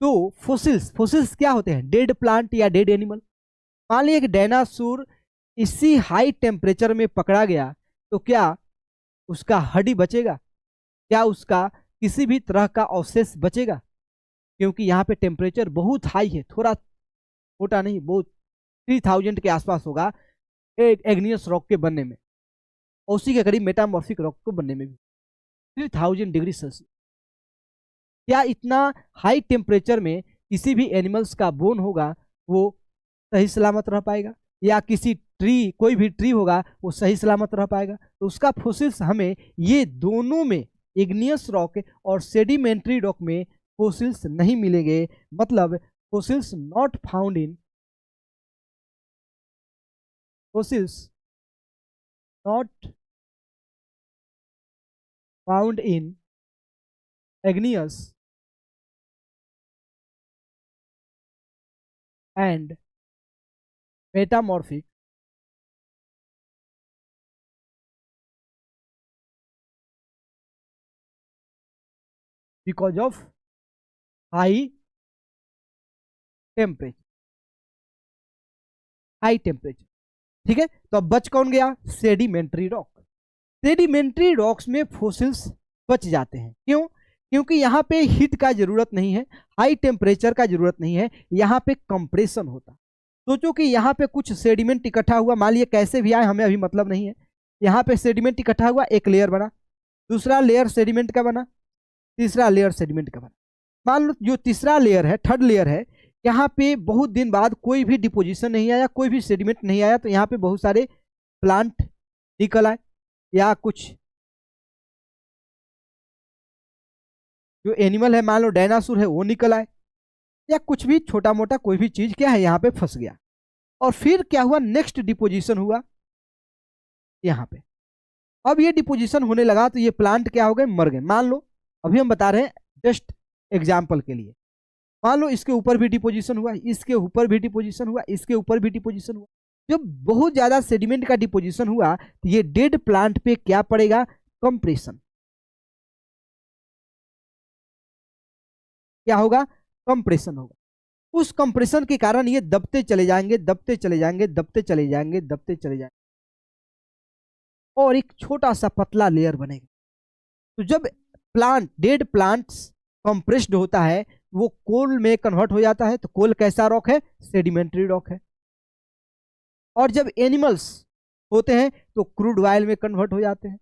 S1: तो फोसिल्स, फोसिल्स क्या होते हैं? डेड प्लांट या डेड एनिमल। मान लीजिए कि डायनासोर इसी हाई टेम्परेचर में पकड़ा गया तो क्या उसका हड्डी बचेगा? क्या उसका किसी भी तरह का अवशेष बचेगा? क्योंकि यहाँ पे टेम्परेचर बहुत हाई है, थोड़ा छोटा नहीं, बहुत 3000 के आसपास होगा एक एग्नियस रॉक के बनने में, और उसी के करीब मेटामॉर्फिक रॉक को बनने में भी 3000 डिग्री सेल्सियस। क्या इतना हाई टेम्परेचर में किसी भी एनिमल्स का बोन होगा वो सही सलामत रह पाएगा? या किसी ट्री, कोई भी ट्री होगा वो सही सलामत रह पाएगा? तो उसका फोसिल्स हमें ये दोनों में, इग्नियस रॉक और सेडिमेंट्री रॉक में फोसिल्स नहीं मिलेंगे। मतलब fossils not found in, fossils not found in igneous and metamorphic because of high temperature, high temperature. ठीक है, तो अब बच कौन गया? Sedimentary rock. सेडिमेंट्री रॉक्स में फोसिल्स बच जाते हैं। क्यों? क्योंकि यहाँ पे हीट का जरूरत नहीं है, हाई टेम्परेचर का जरूरत नहीं है, यहाँ पे कंप्रेशन होता। सोचो कि यहाँ पे कुछ सेडिमेंट इकट्ठा हुआ, मान लिया कैसे भी आए हमें अभी मतलब नहीं है, यहाँ पे सेडिमेंट इकट्ठा हुआ, एक लेयर बना, दूसरा लेयर सेडिमेंट का बना, तीसरा लेयर सेडिमेंट का बना। मान लो जो तीसरा लेयर है, थर्ड लेयर है, यहाँ पे बहुत दिन बाद कोई भी डिपोजिशन नहीं आया, कोई भी सेडिमेंट नहीं आया, तो यहाँ पे बहुत सारे प्लांट निकल आए, या कुछ जो एनिमल है, मान लो डायनासोर है, वो निकल आए, या कुछ भी छोटा मोटा कोई भी चीज क्या है यहाँ पे फंस गया। और फिर क्या हुआ? नेक्स्ट डिपोजिशन हुआ यहाँ पे। अब ये डिपोजिशन होने लगा तो ये प्लांट क्या हो गए? मर गए। मान लो अभी हम बता रहे हैं जस्ट एग्जाम्पल के लिए, मान लो इसके ऊपर भी डिपोजिशन हुआ, इसके ऊपर भी डिपोजिशन हुआ, इसके ऊपर भी डिपोजिशन हुआ। जब बहुत ज्यादा सेडिमेंट का डिपोजिशन हुआ तो ये डेड प्लांट पे क्या पड़ेगा? कंप्रेशन। क्या होगा? कंप्रेशन होगा। उस कंप्रेशन के कारण ये दबते चले जाएंगे, दबते चले जाएंगे, दबते चले जाएंगे, दबते चले जाएंगे, और एक छोटा सा पतला लेयर बनेगा। तो जब प्लांट, डेड प्लांट्स कंप्रेस्ड होता है, वो कोल में कन्वर्ट हो जाता है। तो कोल कैसा रॉक है? सेडिमेंट्री रॉक है। और जब एनिमल्स होते हैं तो क्रूड ऑयल में कन्वर्ट हो जाते हैं,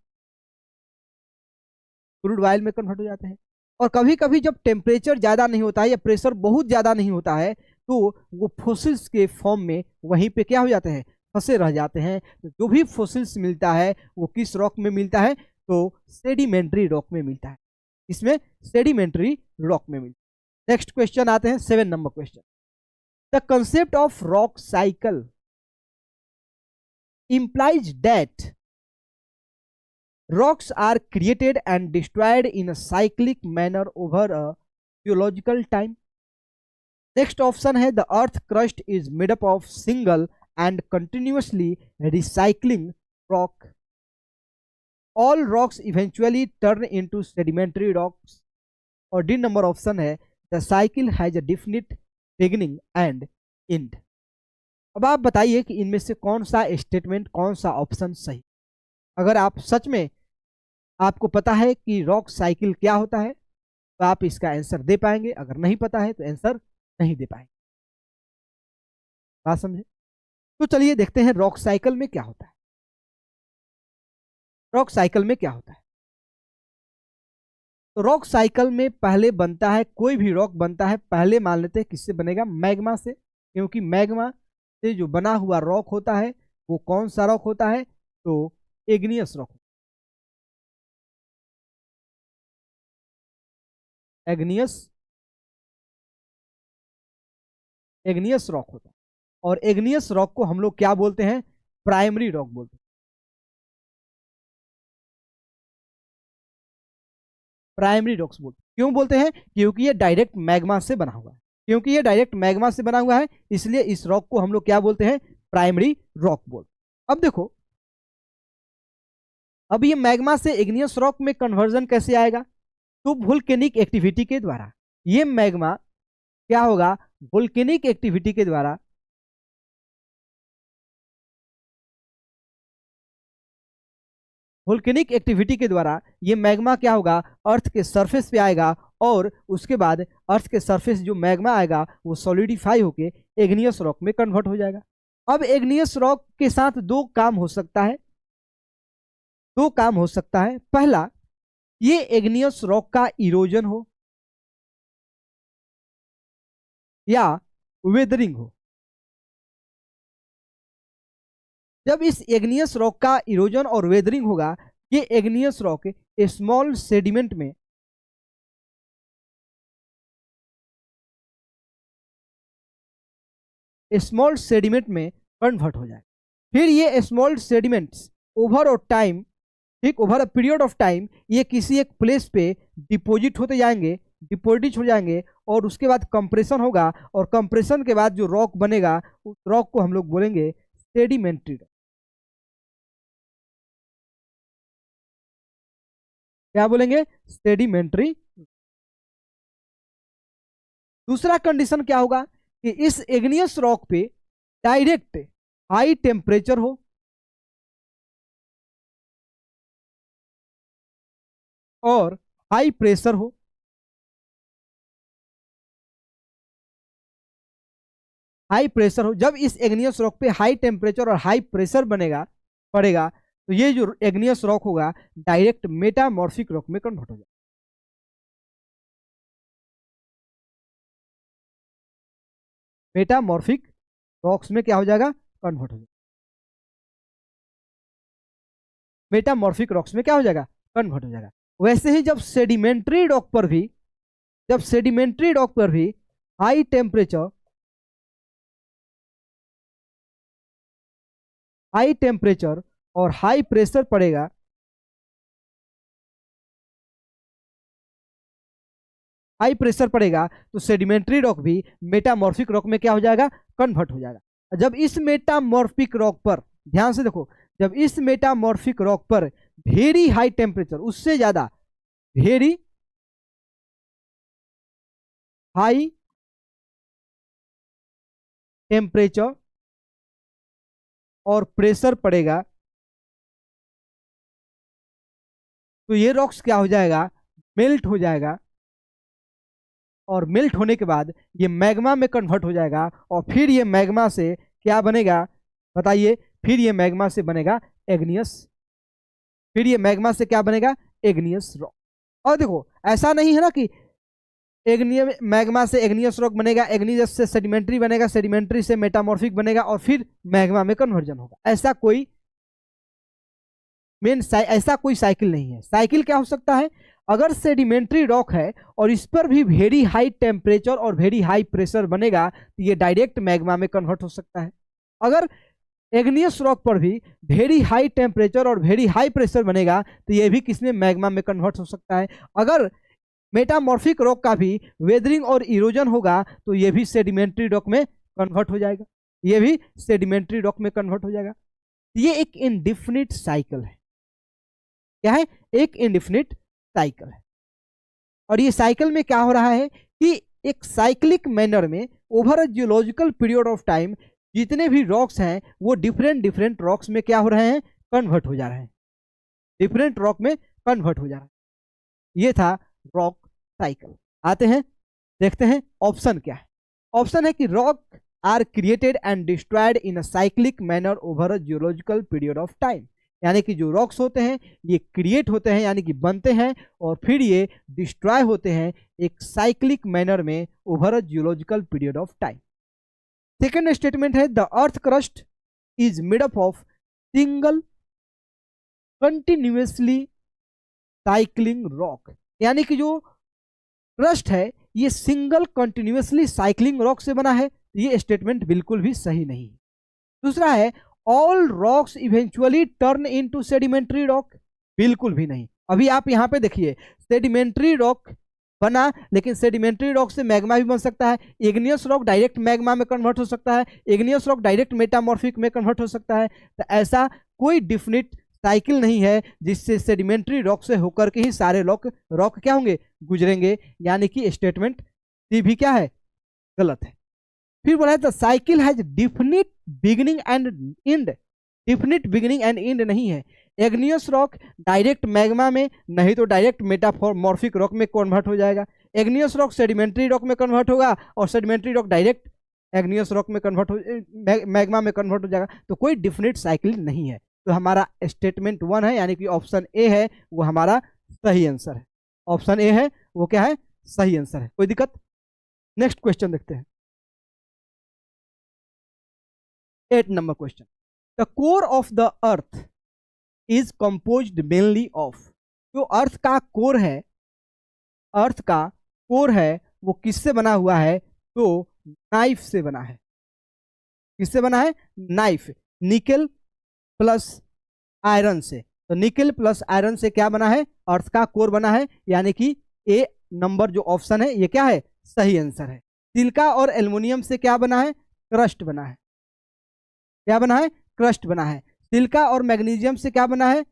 S1: क्रूड ऑयल में कन्वर्ट हो जाते हैं। और कभी कभी जब टेम्परेचर ज़्यादा नहीं होता है या प्रेशर बहुत ज़्यादा नहीं होता है, तो वो फोसिल्स के फॉर्म में वहीं पे क्या हो जाते हैं? फंसे रह जाते हैं। तो जो भी फोसिल्स मिलता है वो किस रॉक में मिलता है? तो सेडिमेंट्री रॉक में मिलता है। इसमें सेडिमेंट्री रॉक में मिलता है। नेक्स्ट क्वेश्चन आते हैं, 7 number question. The concept of rock cycle implies that rocks are created and destroyed in a cyclic manner over a geological time. Next option है the earth crust is made up of single and continuously recycling rock. All rocks eventually turn into sedimentary rocks. और D नंबर ऑप्शन है the cycle has a definite beginning and end. अब आप बताइए कि इनमें से कौन सा स्टेटमेंट, कौन सा ऑप्शन सही। अगर आप सच में आपको पता है कि रॉक साइकिल क्या होता है तो आप इसका आंसर दे पाएंगे, अगर नहीं पता है तो आंसर नहीं दे पाएंगे। बात समझे? तो चलिए देखते हैं रॉक साइकिल में क्या होता है। रॉक साइकिल में क्या होता है? तो रॉक साइकिल में पहले बनता है, कोई भी रॉक बनता है पहले मान लेते हैं किससे बनेगा? मैग्मा से। क्योंकि मैग्मा से जो बना हुआ रॉक होता है वो कौन सा रॉक होता है? तो एग्नियस रॉक, एग्नियस एग्नियस रॉक होता है। और एग्नियस रॉक को हम लोग क्या बोलते हैं? प्राइमरी रॉक बोलते हैं। प्राइमरी रॉक्स बोलते हैं। क्यों बोलते हैं? क्योंकि ये डायरेक्ट मैग्मा से बना हुआ है। क्योंकि ये डायरेक्ट मैग्मा से बना हुआ है, इसलिए इस रॉक को हम लोग क्या बोलते हैं? प्राइमरी रॉक बोलते हैं। अब देखो, अब ये मैग्मा से इग्नियस रॉक में कन्वर्जन कैसे आएगा? तो वोल्केनिक एक्टिविटी के द्वारा। ये मैग्मा क्या होगा? वोल्केनिक एक्टिविटी के द्वारा वोल्केनिक एक्टिविटी के द्वारा ये मैग्मा क्या होगा? अर्थ के सरफेस पे आएगा, और उसके बाद अर्थ के सरफेस जो मैग्मा आएगा वो सॉलिडिफाई होके एग्नियस रॉक में कन्वर्ट हो जाएगा। अब एग्नियस रॉक के साथ दो काम हो सकता है, दो काम हो सकता है। पहला, ये एग्नियस रॉक का इरोजन हो या वेदरिंग हो। जब इस एग्नियस रॉक का इरोजन और वेदरिंग होगा, ये एग्नियस रॉक स्मॉल सेडिमेंट में कन्वर्ट हो जाए। फिर ये small sediments over a time, ठीक, over a period of time ये किसी एक प्लेस पे डिपॉजिट होते जाएंगे, डिपोजिट हो जाएंगे और उसके बाद कंप्रेशन होगा, और कंप्रेशन के बाद जो रॉक बनेगा उस रॉक को हम लोग बोलेंगे सेडिमेंट्री रॉक। क्या बोलेंगे? सेडिमेंट्री। दूसरा कंडीशन क्या होगा कि इस इग्नियस रॉक पे डायरेक्ट हाई टेम्परेचर हो और हाई प्रेशर हो। हाई प्रेशर हो, जब इस एग्नियस रॉक पे हाई टेम्परेचर और हाई प्रेशर बनेगा पड़ेगा तो ये जो एग्नियस रॉक होगा डायरेक्ट मेटामॉर्फिक रॉक में कन्वर्ट हो जाएगा। मेटामॉर्फिक रॉक्स में क्या हो जाएगा? कन्वर्ट हो जाएगा। मेटामॉर्फिक रॉक्स में क्या हो जाएगा? कन्वर्ट हो जाएगा। वैसे ही जब सेडिमेंट्री रॉक पर भी हाई टेम्परेचर और हाई प्रेशर पड़ेगा तो सेडिमेंट्री रॉक भी मेटामॉर्फिक रॉक में क्या हो जाएगा? कन्वर्ट हो जाएगा। जब इस मेटामॉर्फिक रॉक पर, ध्यान से देखो, जब इस मेटामॉर्फिक रॉक पर वेरी हाई टेम्परेचर, उससे ज्यादा वेरी हाई टेम्परेचर और प्रेशर पड़ेगा तो ये रॉक्स क्या हो जाएगा? मेल्ट हो जाएगा, और मेल्ट होने के बाद ये मैग्मा में कन्वर्ट हो जाएगा, और फिर ये मैग्मा से क्या बनेगा बताइए? फिर ये मैग्मा से बनेगा एग्नियस रॉक। और देखो, ऐसा नहीं है ना कि मैग्मा से एग्नियस रॉक बनेगा, एग्नियस से सेडिमेंट्री बनेगा, सेडिमेंट्री से मेटामॉर्फिक बनेगा और फिर मैग्मा में कन्वर्जन होगा। ऐसा कोई साइकिल नहीं है। साइकिल क्या हो सकता है? अगर सेडिमेंट्री रॉक है और इस पर भी वेरी हाई टेम्परेचर और वेरी हाई प्रेशर बनेगा तो ये डायरेक्ट मैग्मा में कन्वर्ट हो सकता है। अगर एग्नियस रॉक पर भी वेरी हाई टेम्परेचर और वेरी हाई प्रेशर बनेगा तो ये भी किसमें? मैग्मा में कन्वर्ट हो सकता है। अगर मेटामॉर्फिक रॉक का भी वेदरिंग और इरोजन होगा तो ये भी सेडिमेंट्री रॉक में कन्वर्ट हो जाएगा। ये एक इनडिफिनिट साइकिल है। क्या है? एक इनडिफिनिट साइकिल है। और ये साइकिल में क्या हो रहा है कि एक साइक्लिक मैनर में over a geological period of time जितने भी रॉक्स हैं वो डिफरेंट रॉक्स में क्या हो रहे हैं? कन्वर्ट हो जा रहे हैं। डिफरेंट रॉक में कन्वर्ट हो जा रहा है। ये था रॉक साइकिल। आते हैं, देखते हैं ऑप्शन क्या है। ऑप्शन है कि rock are created and destroyed in a cyclic manner over a geological period of time. यानी कि जो रॉक्स होते हैं ये क्रिएट होते हैं, यानी कि बनते हैं, और फिर ये डिस्ट्रॉय होते हैं एक साइक्लिक मैनर में over a geological period of time. Second statement है the earth crust is made up of single continuously cycling rock. यानी कि जो क्रस्ट है ये सिंगल कंटिन्यूअसली साइक्लिंग रॉक से बना है। ये स्टेटमेंट बिल्कुल भी सही नहीं है। दूसरा है all rocks eventually turn into sedimentary rock. बिल्कुल भी नहीं। अभी आप यहाँ पे देखिए, सेडिमेंट्री रॉक बना, लेकिन सेडिमेंट्री रॉक से मैग्मा भी बन सकता है। इग्नियस रॉक डायरेक्ट मैग्मा में कन्वर्ट हो सकता है। इग्नियस रॉक डायरेक्ट मेटामॉर्फिक में कन्वर्ट हो सकता है। तो ऐसा कोई डिफिनिट साइकिल नहीं है जिससे सेडिमेंट्री रॉक से होकर के ही सारे रॉक क्या होंगे? गुजरेंगे। यानी कि स्टेटमेंट सी भी क्या है? गलत है। फिर बोला है the cycle has definite beginning and and. Definite beginning and and नहीं है। एग्नियस रॉक डायरेक्ट मैग्मा में, नहीं तो डायरेक्ट मेटामॉर्फिक रॉक में कन्वर्ट हो जाएगा। एग्नियस रॉक सेडिमेंट्री रॉक में कन्वर्ट होगा और सेडिमेंट्री रॉक डायरेक्ट एग्नियस रॉक में कन्वर्ट हो, मैग्मा में कन्वर्ट हो जाएगा। तो कोई डिफिनिट साइकिल नहीं है। तो हमारा स्टेटमेंट 1 है, यानी कि ऑप्शन ए है वो हमारा सही आंसर है। ऑप्शन ए है वो क्या है? सही आंसर है। कोई दिक्कत? नेक्स्ट क्वेश्चन देखते हैं। 8 number question. The core of the earth is composed mainly of. जो अर्थ का कोर है वो किससे बना हुआ है? तो नाइफ से बना है। किससे बना है? नाइफ। निकेल प्लस आयरन से। तो निकेल प्लस आयरन से क्या बना है? अर्थ का कोर बना है। यानी कि ए नंबर जो ऑप्शन है ये क्या है, सही आंसर है। सिलिका और एल्युमिनियम से क्या बना है, क्रस्ट बना है। क्या बना है, क्रस्ट बना है। सिलिका और मैग्नीशियम से क्या बना है,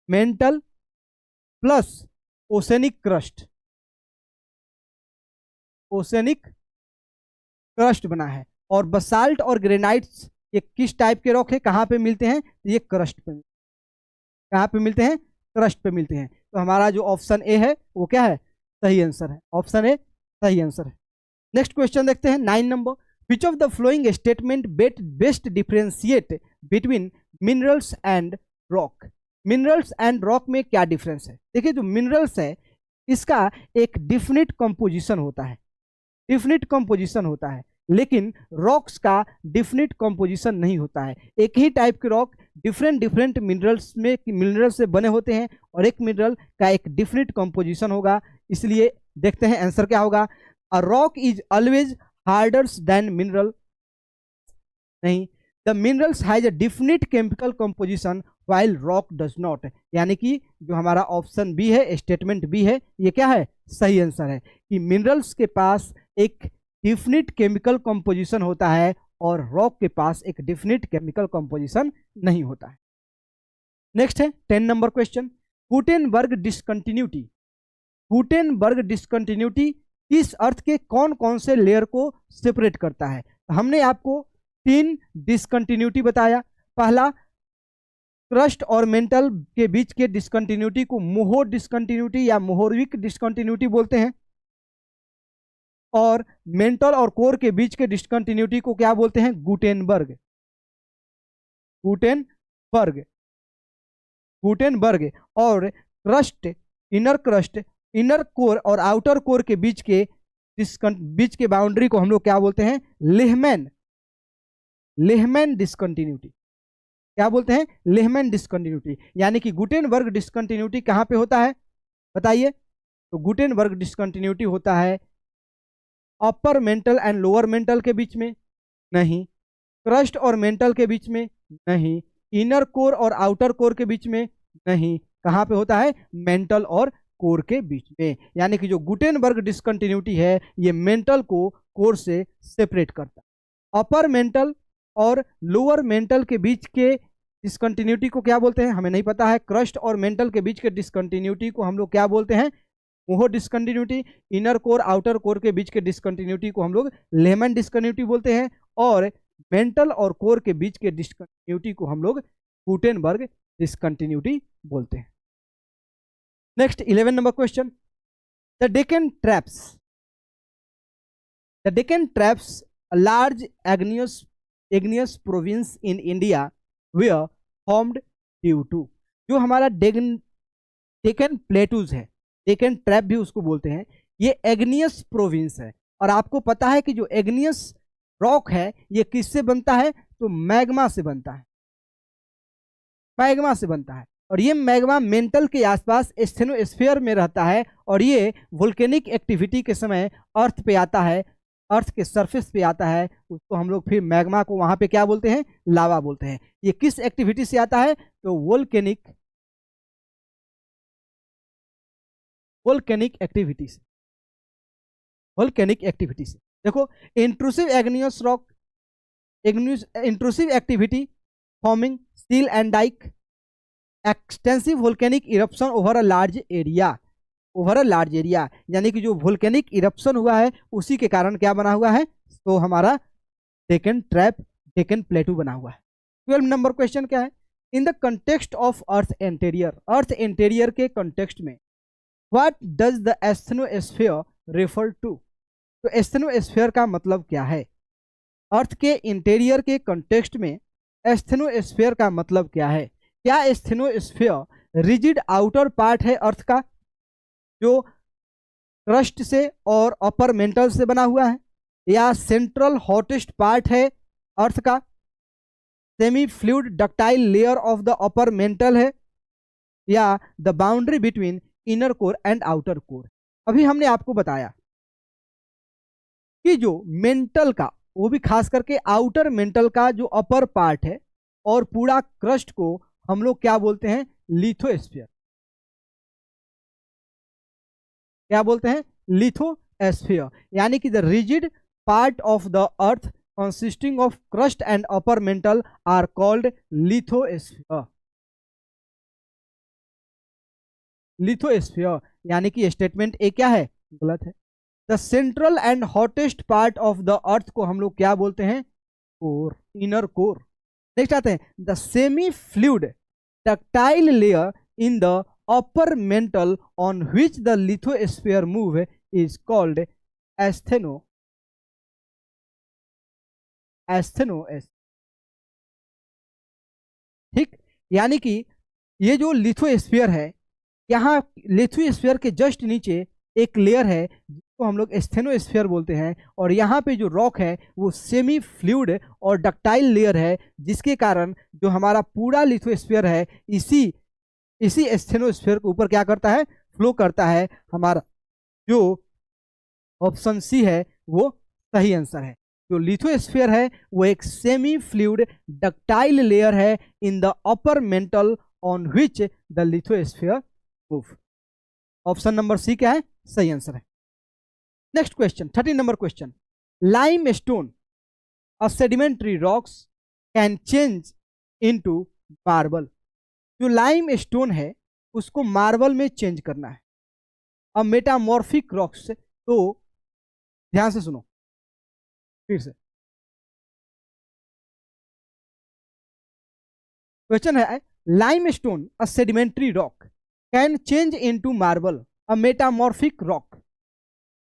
S1: mental plus oceanic crust, oceanic crust बना है। और बसाल्ट और ग्रेनाइट्स ये किस टाइप के रॉक है, कहां पे मिलते हैं, ये क्रस्ट पे, कहां पे मिलते हैं, क्रस्ट पे मिलते हैं। तो हमारा जो ऑप्शन ए है वो क्या है, सही आंसर है। ऑप्शन ए सही आंसर है। नेक्स्ट क्वेश्चन देखते हैं 9 number. Which of the following statement best differentiate between minerals and rock. Minerals and rock में क्या डिफरेंस है। देखिए जो मिनरल्स है इसका एक डिफिनिट कंपोजिशन होता है, डिफिनिट कंपोजिशन होता है, लेकिन रॉक्स का डिफिनिट कंपोजिशन नहीं होता है। एक ही टाइप के रॉक डिफरेंट डिफरेंट मिनरल्स में मिनरल से बने होते हैं और एक मिनरल का एक डिफिनिट कंपोजिशन होगा। इसलिए देखते हैं आंसर क्या होगा। A rock is always harder than mineral, नहीं, the minerals has a definite chemical composition while rock does not. यानी कि जो हमारा ऑप्शन बी है, स्टेटमेंट बी है, ये क्या है, सही आंसर है कि मिनरल्स के पास एक डिफिनिट केमिकल कंपोजिशन होता है और रॉक के पास एक डिफिनिट केमिकल कंपोजिशन नहीं होता है। नेक्स्ट है 10 number question. Gutenberg discontinuity. Gutenberg discontinuity किस अर्थ के कौन कौन से लेयर को सेपरेट करता है। हमने आपको 3 डिसकंटिन्यूटी बताया। पहला, क्रस्ट और मेंटल के बीच के डिसकंटिन्यूटी को मोहो डिसकंटिन्यूटी या मोहोर्विक डिसकंटिन्यूटी बोलते हैं, और मेंटल और कोर के बीच के डिसकंटिन्यूटी को क्या बोलते हैं, गुटेनबर्ग, गुटेनबर्ग, गुटेनबर्ग। और क्रस्ट, इनर कोर और आउटर कोर के बीच के बाउंड्री को हम लोग क्या बोलते हैं, लेहमैन, लेहमैन डिसकंटिन्यूटी। क्या बोलते हैं, लेहमैन डिसकंटिन्यूटी। यानी कि गुटेनबर्ग डिसकंटिन्यूटी कहां पे होता है बताइए। तो गुटेनबर्ग डिसकंटिन्यूटी होता है upper mantle and lower mental के बीच में, नहीं, क्रस्ट और मेंटल के बीच में, नहीं, इनर कोर और आउटर कोर के बीच में, नहीं, कहां पे होता है, मेंटल और कोर के बीच में। यानी कि जो गुटेनबर्ग डिसकंटिन्यूटी है ये मेंटल को कोर से सेपरेट करता है। अपर मेंटल और लोअर मेंटल के बीच के डिसकंटिन्यूटी को क्या बोलते हैं, हमें नहीं पता है। क्रस्ट और मेंटल के बीच के डिसकंटिन्यूटी को हम लोग क्या बोलते हैं, Moho discontinuity. Inner core outer core के बीच के डिसकंटिन्यूटी को हम लोग लेहमैन डिसकंटिन्यूटी बोलते हैं, और मेंटल और कोर के बीच के डिसकंटिन्यूटी को हम लोग गुटेनबर्ग डिसकंटिन्यूटी बोलते हैं। Next 11 number question. The Deccan traps, the Deccan traps a large igneous province in India were formed due to। जो हमारा डेक्कन प्लेटूज है, डेक्कन ट्रैप भी उसको बोलते हैं, ये एग्नियस प्रोविंस है। और आपको पता है कि जो एग्नियस रॉक है ये किससे बनता है, तो मैग्मा से बनता है, मैग्मा से बनता है। और ये मैग्मा मेंटल के आसपास स्टेनोस्फीयर में रहता है, और ये वोल्केनिक एक्टिविटी के समय अर्थ पे आता है, अर्थ के सरफेस पे आता है, उसको हम लोग फिर मैग्मा को वहां पे क्या बोलते हैं, लावा बोलते हैं। ये किस एक्टिविटी से आता है, तो वोल्केनिक एक्टिविटी से, वोल्केनिक एक्टिविटी से। देखो, intrusive igneous rock, intrusive activity forming sill and dyke, extensive volcanic eruption over a large area, over a large area. यानी कि जो वोल्केनिक इरप्शन हुआ है उसी के कारण क्या बना हुआ है, तो हमारा डेक्कन ट्रैप, डेक्कन प्लेटू बना हुआ है। 12 नंबर क्वेश्चन क्या है। In the context of earth interior, earth interior के कंटेक्स्ट में what does the asthenosphere refer to. तो एस्थेनोस्फीयर का मतलब क्या है, अर्थ के इंटीरियर के कंटेक्स्ट में एस्थेनोस्फीयर का मतलब क्या है। क्या एस्थेनोस्फीयर रिजिड आउटर पार्ट है अर्थ का, जो क्रस्ट से और अपर मेंटल से बना हुआ है, या सेंट्रल हॉटेस्ट पार्ट है अर्थ का, semi fluid ductile layer of the upper mental है, या the boundary between inner core and outer core. अभी हमने आपको बताया कि जो मेंटल का, वो भी खास करके आउटर मेंटल का जो अपर पार्ट है, और पूरा क्रस्ट को हम लोग क्या बोलते हैं, लिथोस्फीयर, क्या बोलते हैं, लिथोस्फीयर, यानी कि the rigid part of the earth consisting of crust and upper mantle are called lithosphere. Lithosphere, यानी कि स्टेटमेंट ए क्या है, गलत है। The central and hottest part of the अर्थ को हम लोग क्या बोलते हैं, कोर, इनर कोर। नेक्स्ट आते हैं, the semi fluid ductile layer in the upper mantle on which the lithosphere move is called एस्थेनो, ठीक। यानी कि ये जो लिथोस्फीयर है, यहाँ लिथोस्फीयर के जस्ट नीचे एक लेयर है जिसको हम लोग एस्थेनोस्फीयर बोलते हैं, और यहाँ पे जो रॉक है वो सेमी फ्लूइड और डक्टाइल लेयर है, जिसके कारण जो हमारा पूरा लिथोस्फीयर है इसी एस्थेनोस्फीयर के ऊपर क्या करता है, फ्लो करता है। हमारा जो ऑप्शन सी है वो सही आंसर है। जो लिथोस्फीयर है वो एक सेमी फ्लूइड डक्टाइल लेयर है in the upper mantle on which the lithosphere move. Option number C क्या है, सही आंसर है। Next question, 13 number question, limestone a sedimentary rocks can change into marble. जो लाइम स्टोन है उसको मार्बल में चेंज करना है, अ मेटामॉर्फिक रॉक्स। तो ध्यान से सुनो फिर से, क्वेश्चन है, lime stone a sedimentary rock can change into marble a metamorphic rock,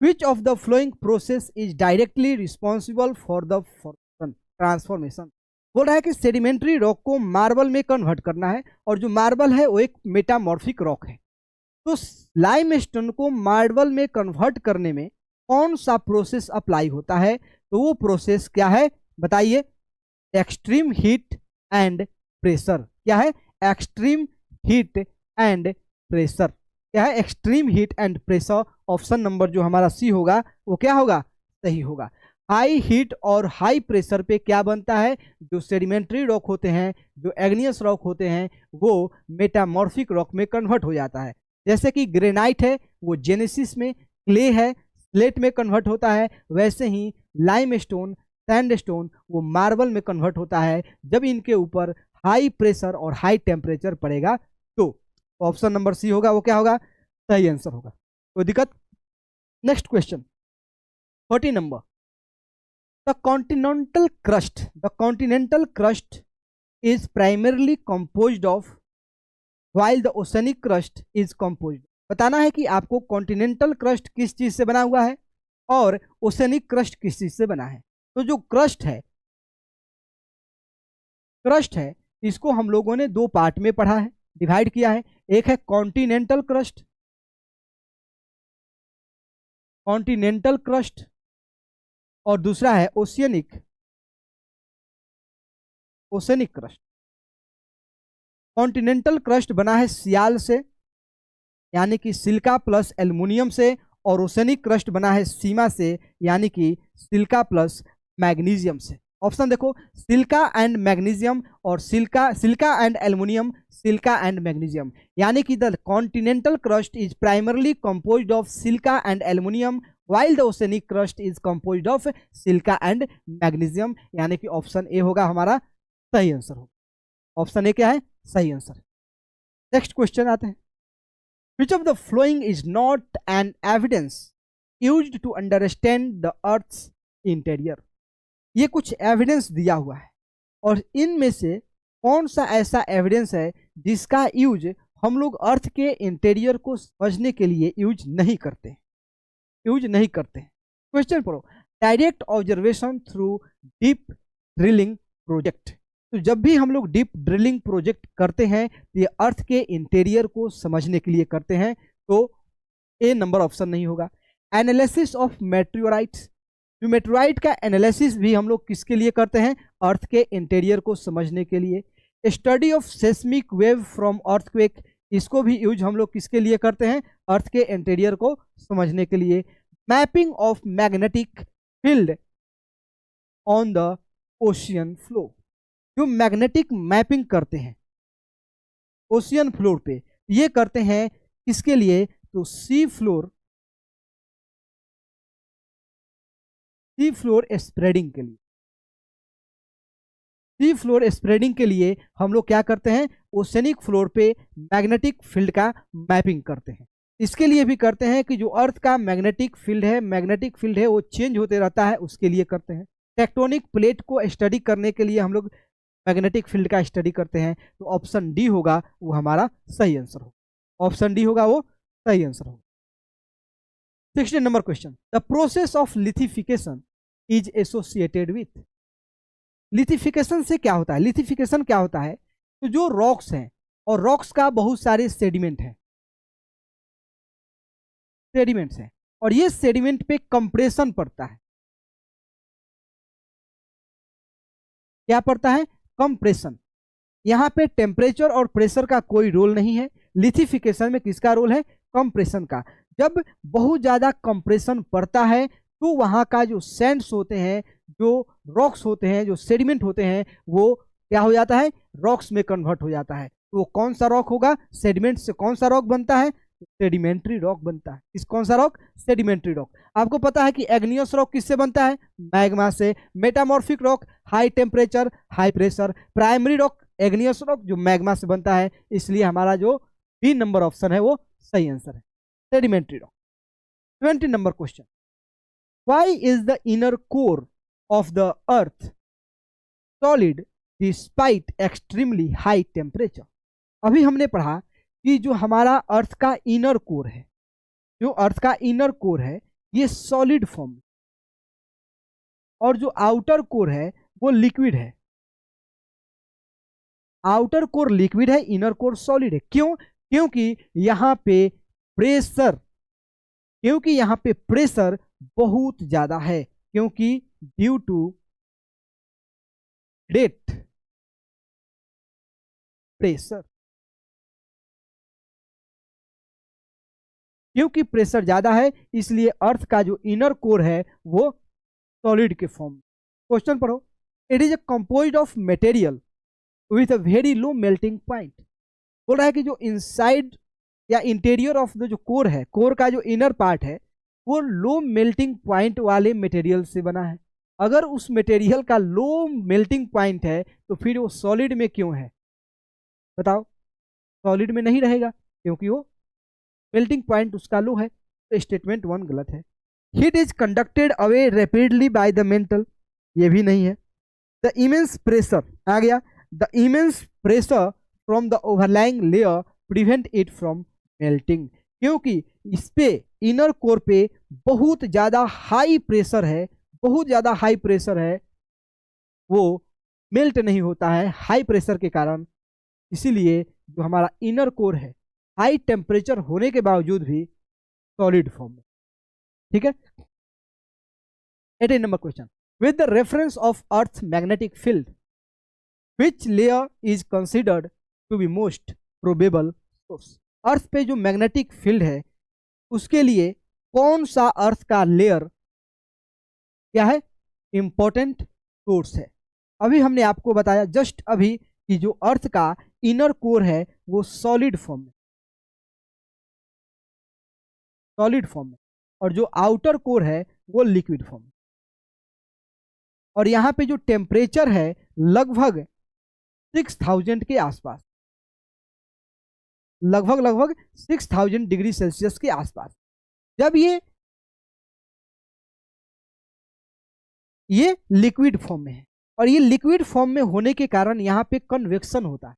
S1: which of the flowing process is directly responsible for the transformation. बोल रहा है कि सेडिमेंट्री रॉक को मार्बल में कन्वर्ट करना है, और जो मार्बल है वो एक मेटामॉर्फिक रॉक है। तो लाइम स्टोन को मार्बल में कन्वर्ट करने में कौन सा प्रोसेस अप्लाई होता है, तो वो प्रोसेस क्या है बताइए, एक्सट्रीम हीट एंड प्रेशर। क्या है, एक्सट्रीम हीट एंड प्रेशर, क्या है, extreme heat and pressure. Option number जो हमारा सी होगा वो क्या होगा, सही होगा। हाई हीट और हाई प्रेशर पे क्या बनता है, जो सेडिमेंट्री रॉक होते हैं, जो एग्नियस रॉक होते हैं, वो मेटामॉर्फिक रॉक में कन्वर्ट हो जाता है। जैसे कि ग्रेनाइट है वो जेनेसिस में, क्ले है स्लेट में कन्वर्ट होता है, वैसे ही लाइमस्टोन, सैंडस्टोन वो मार्बल में कन्वर्ट होता है जब इनके ऊपर हाई प्रेशर और हाई टेम्परेचर पड़ेगा। तो ऑप्शन नंबर सी होगा वो क्या होगा, सही आंसर होगा। कोई दिक्कत। Next question 40 number, the continental crust is primarily composed of while the oceanic crust is composed. बताना है कि आपको कॉन्टिनेंटल क्रस्ट किस चीज से बना हुआ है और ओशनिक क्रस्ट किस चीज से बना है। तो जो क्रस्ट है इसको हम लोगों ने दो पार्ट में पढ़ा है, डिवाइड किया है। एक है कॉन्टिनेंटल क्रस्ट और दूसरा है ओशियनिक क्रस्ट। कॉन्टिनेंटल क्रस्ट बना है सियाल से, यानी कि सिलिका प्लस एल्युमिनियम से, और ओशनिक क्रस्ट बना है सीमा से, यानी कि सिलिका प्लस मैग्नीशियम से। ऑप्शन देखो, सिलिका एंड मैग्नीशियम और silica and aluminium, silica and magnesium, यानी कि the continental crust is primarily composed of silica and aluminium while the oceanic crust is composed of silica and magnesium, यानी कि ऑप्शन ए होगा हमारा सही आंसर होगा। ऑप्शन ए क्या है, सही आंसर। नेक्स्ट क्वेश्चन आते हैं, which of the following is not an evidence used to understand the earth's interior। ये कुछ एविडेंस दिया हुआ है और इनमें से कौन सा ऐसा एविडेंस है जिसका यूज हम लोग अर्थ के इंटीरियर को समझने के लिए यूज नहीं करते। क्वेश्चन पढ़ो, direct observation through deep drilling project. तो जब भी हम लोग डीप ड्रिलिंग प्रोजेक्ट करते हैं तो ये अर्थ के इंटीरियर को समझने के लिए करते हैं, तो ए नंबर ऑप्शन नहीं होगा। एनालिसिस ऑफ मेटेओराइट्स, जो मेटेओराइट का एनालिसिस भी हम लोग किसके लिए करते हैं, अर्थ के इंटीरियर को समझने के लिए। Study of seismic wave from earthquake, इसको भी यूज हम लोग किसके लिए करते हैं, अर्थ के इंटीरियर को समझने के लिए। Mapping of magnetic field on the ocean flow, जो मैग्नेटिक मैपिंग करते हैं ओशियन फ्लोर पे, ये करते हैं किसके लिए, तो sea floor sea floor spreading के लिए, सी फ्लोर स्प्रेडिंग के लिए हम लोग क्या करते हैं, ओशनिक फ्लोर पे मैग्नेटिक फील्ड का मैपिंग करते हैं। इसके लिए भी करते हैं कि जो अर्थ का मैग्नेटिक फील्ड है वो चेंज होते रहता है, उसके लिए करते हैं। टेक्टोनिक प्लेट को स्टडी करने के लिए हम लोग मैग्नेटिक फील्ड का स्टडी करते हैं। तो ऑप्शन डी होगा वो हमारा सही आंसर होगा, ऑप्शन डी होगा वो सही आंसर होगा। 16 number question, the process of lithification is associated with. Lithification से क्या होता है, लिथिफिकेशन क्या होता है, तो जो रॉक्स हैं और रॉक्स का बहुत सारे सेडिमेंट हैं, सेडिमेंट्स हैं, और ये सेडिमेंट पे कंप्रेशन पड़ता है। क्या पड़ता है, कंप्रेशन। यहां पे टेम्परेचर और प्रेशर का कोई रोल नहीं है, लिथिफिकेशन में किसका रोल है, कंप्रेशन का। जब बहुत ज्यादा कंप्रेशन पड़ता है तो वहां का जो सैंड्स होते हैं, जो रॉक्स होते हैं, जो सेडिमेंट होते हैं, वो क्या हो जाता है, रॉक्स में कन्वर्ट हो जाता है। तो वो कौन सा रॉक होगा, सेडिमेंट से कौन सा रॉक बनता है, सेडिमेंट्री रॉक बनता है। इस कौन सा रॉक, सेडिमेंट्री रॉक। आपको पता है कि एग्नियस रॉक किससे बनता है, मैग्मा से। Metamorphic rock high temperature high pressure. Primary rock igneous rock जो मैग्मा से बनता है। इसलिए हमारा जो बी नंबर ऑप्शन है वो सही आंसर है, sedimentary rock. 20 number question, why is the inner core of the earth solid despite extremely high temperature. अभी हमने पढ़ा कि जो हमारा अर्थ का इनर कोर है, जो अर्थ का इनर कोर है ये सॉलिड फॉर्म, और जो आउटर कोर है वो लिक्विड है। आउटर कोर लिक्विड है, इनर कोर सॉलिड है। क्यों, क्योंकि यहां पे प्रेशर, क्योंकि यहां पे प्रेशर बहुत ज्यादा है, क्योंकि ड्यू टू ग्रेट प्रेशर, क्योंकि प्रेशर ज्यादा है इसलिए अर्थ का जो इनर कोर है वो सॉलिड के फॉर्म। क्वेश्चन पढ़ो, it is a composed of material with a very low melting point. बोल रहा है कि जो इनसाइड या इंटीरियर ऑफ द जो कोर है, कोर का जो इनर पार्ट है वो लो मेल्टिंग पॉइंट वाले मटेरियल से बना है। अगर उस मटेरियल का लो मेल्टिंग पॉइंट है तो फिर वो सॉलिड में क्यों है, बताओ, सॉलिड में नहीं रहेगा क्योंकि वो मेल्टिंग पॉइंट उसका लो है। तो स्टेटमेंट 1 गलत है। Heat is conducted away rapidly by the mental, ये भी नहीं है। द इमेंस प्रेशर आ गया, the immense pressure from the overlying layer prevent it from melting, क्योंकि इस पे इनर कोर पे बहुत ज्यादा हाई प्रेशर है, बहुत ज्यादा हाई प्रेशर है, वो मेल्ट नहीं होता है हाई प्रेशर के कारण। इसीलिए जो हमारा इनर कोर है हाई टेम्परेचर होने के बावजूद भी सॉलिड फॉर्म में। ठीक है। 18 number question, with the reference of earth magnetic field which layer is considered to be most probable source. Earth पे जो मैग्नेटिक फील्ड है उसके लिए कौन सा अर्थ का लेयर क्या है, इंपॉर्टेंट सोर्स है। अभी हमने आपको बताया जस्ट अभी कि जो अर्थ का इनर कोर है वो सॉलिड फॉर्म में, सॉलिड फॉर्म में, और जो आउटर कोर है वो लिक्विड फॉर्म में। और यहां पे जो टेम्परेचर है लगभग 6000 के आसपास, लगभग 6000 डिग्री सेल्सियस के आसपास। जब ये लिक्विड फॉर्म में है, और ये लिक्विड फॉर्म में होने के कारण यहां पे कन्वेक्शन होता है,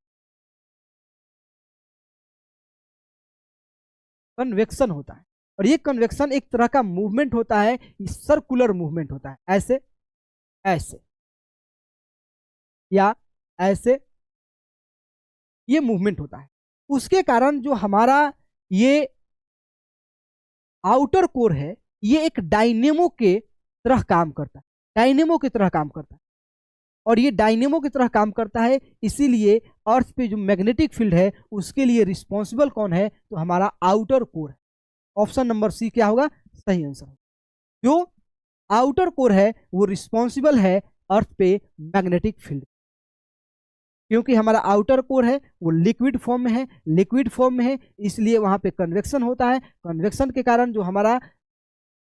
S1: कन्वेक्शन होता है। और ये कन्वेक्शन एक तरह का मूवमेंट होता है, ये सर्कुलर मूवमेंट होता है, ऐसे ऐसे या ऐसे ये मूवमेंट होता है। उसके कारण जो हमारा ये आउटर कोर है ये एक डायनेमो के तरह काम करता है, डायनेमो की तरह काम करता है। और ये डायनेमो की तरह काम करता है, इसीलिए अर्थ पे जो मैग्नेटिक फील्ड है उसके लिए रिस्पॉन्सिबल कौन है, तो हमारा आउटर कोर है। ऑप्शन नंबर सी क्या होगा, सही आंसर। जो आउटर कोर है वो रिस्पॉन्सिबल है अर्थ पे मैग्नेटिक फील्ड, क्योंकि हमारा आउटर कोर है वो लिक्विड फॉर्म में है, लिक्विड फॉर्म में है इसलिए वहां पे कन्वेक्शन होता है। कन्वेक्शन के कारण जो हमारा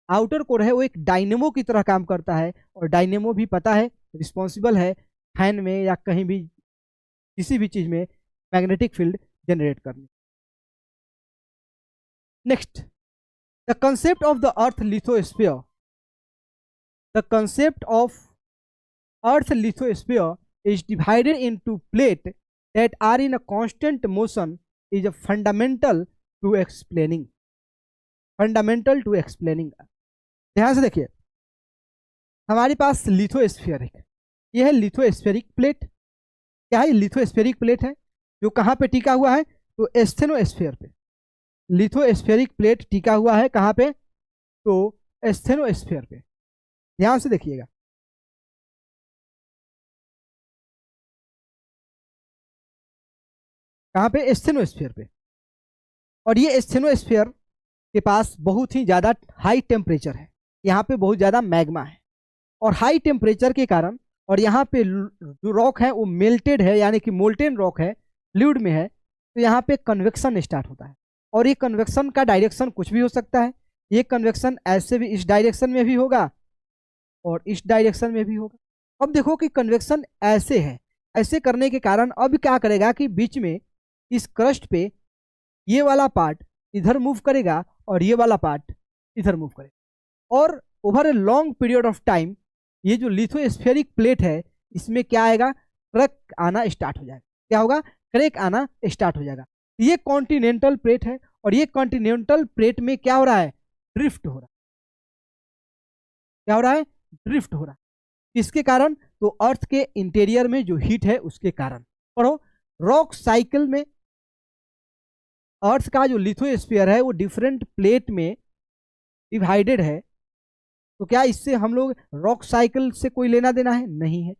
S1: आउटर कोर है वो एक डायनेमो की तरह काम करता है, और डायनेमो भी पता है रिस्पॉन्सिबल है फैन में या कहीं भी किसी भी चीज में मैग्नेटिक फील्ड जनरेट करने। Next, the concept of the earth lithosphere. The concept of earth lithosphere is divided into plate that are in a constant motion is a fundamental to explaining. Fundamental to explaining. ध्यान से देखिए, हमारे पास लिथोस्फीयर है, यह है लिथोस्फेरिक प्लेट। क्या है? लिथोस्फेरिक प्लेट है जो कहाँ पे टिका हुआ है? तो एस्थेनोस्फीयर पे। लिथोस्फेरिक प्लेट टिका हुआ है कहाँ पे? तो एस्थेनोस्फीयर पे। ध्यान से देखिएगा, कहाँ पे? एस्थेनोस्फीयर पे। और ये एस्थेनोस्फीयर के पास बहुत ही ज़्यादा हाई टेम्परेचर है, यहाँ पे बहुत ज़्यादा मैग्मा है, और हाई टेम्परेचर के कारण, और यहाँ पे जो रॉक है वो मेल्टेड है, यानी कि मोल्टेन रॉक है, फ्लूइड में है, तो यहाँ पे कन्वेक्शन स्टार्ट होता है। और ये कन्वेक्शन का डायरेक्शन कुछ भी हो सकता है। ये कन्वेक्शन ऐसे भी इस डायरेक्शन में भी होगा और इस डायरेक्शन में भी होगा। अब देखो कि कन्वेक्शन ऐसे है, ऐसे करने के कारण अब क्या करेगा कि बीच में इस क्रस्ट पे ये वाला पार्ट इधर मूव करेगा और ये वाला पार्ट इधर मूव करेगा, और over a long period of time ये जो लिथोस्फेरिक प्लेट है इसमें क्या आएगा? क्रैक आना स्टार्ट हो जाएगा। क्या होगा? क्रैक आना स्टार्ट हो जाएगा। ये कॉन्टिनेंटल प्लेट है, और ये कॉन्टिनेंटल प्लेट में क्या हो रहा है? ड्रिफ्ट हो रहा है। क्या हो रहा है? ड्रिफ्ट हो रहा है। इसके कारण, तो अर्थ के इंटीरियर में जो हीट है उसके कारण। पढ़ो, रॉक साइकिल में अर्थ का जो लिथोस्फीयर है वो डिफरेंट प्लेट में डिवाइडेड है। तो क्या इससे हम लोग रॉक साइकिल से कोई लेना देना है? नहीं है।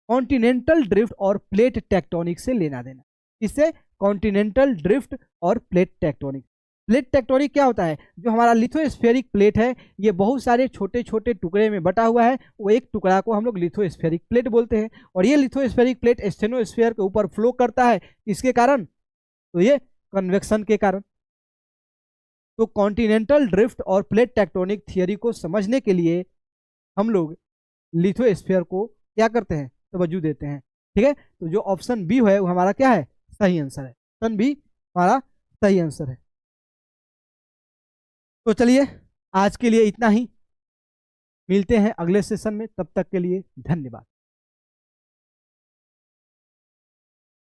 S1: कॉन्टिनेंटल ड्रिफ्ट और प्लेट टेक्टोनिक से लेना देना। इससे कॉन्टिनेंटल ड्रिफ्ट और प्लेट टेक्टोनिक। प्लेट टेक्टोनिक क्या होता है? जो हमारा लिथोस्फेरिक प्लेट है ये बहुत सारे छोटे छोटे टुकड़े में बटा हुआ है, वो एक टुकड़ा को हम लोग लिथोस्फेरिक प्लेट बोलते हैं, और ये लिथोस्फेरिक प्लेट एस्थेनोस्फीयर के ऊपर फ्लो करता है। इसके कारण, तो ये कन्वेक्शन के कारण। तो कॉन्टिनेंटल ड्रिफ्ट और प्लेट टेक्टोनिक थियरी को समझने के लिए हम लोग लिथोस्फीयर को क्या करते हैं? तवज्जो देते हैं। ठीक है, तो जो ऑप्शन बी है वो हमारा क्या है? सही आंसर है। ऑप्शन बी हमारा सही आंसर है। तो चलिए, आज के लिए इतना ही, मिलते हैं अगले सेशन में, तब तक के लिए धन्यवाद।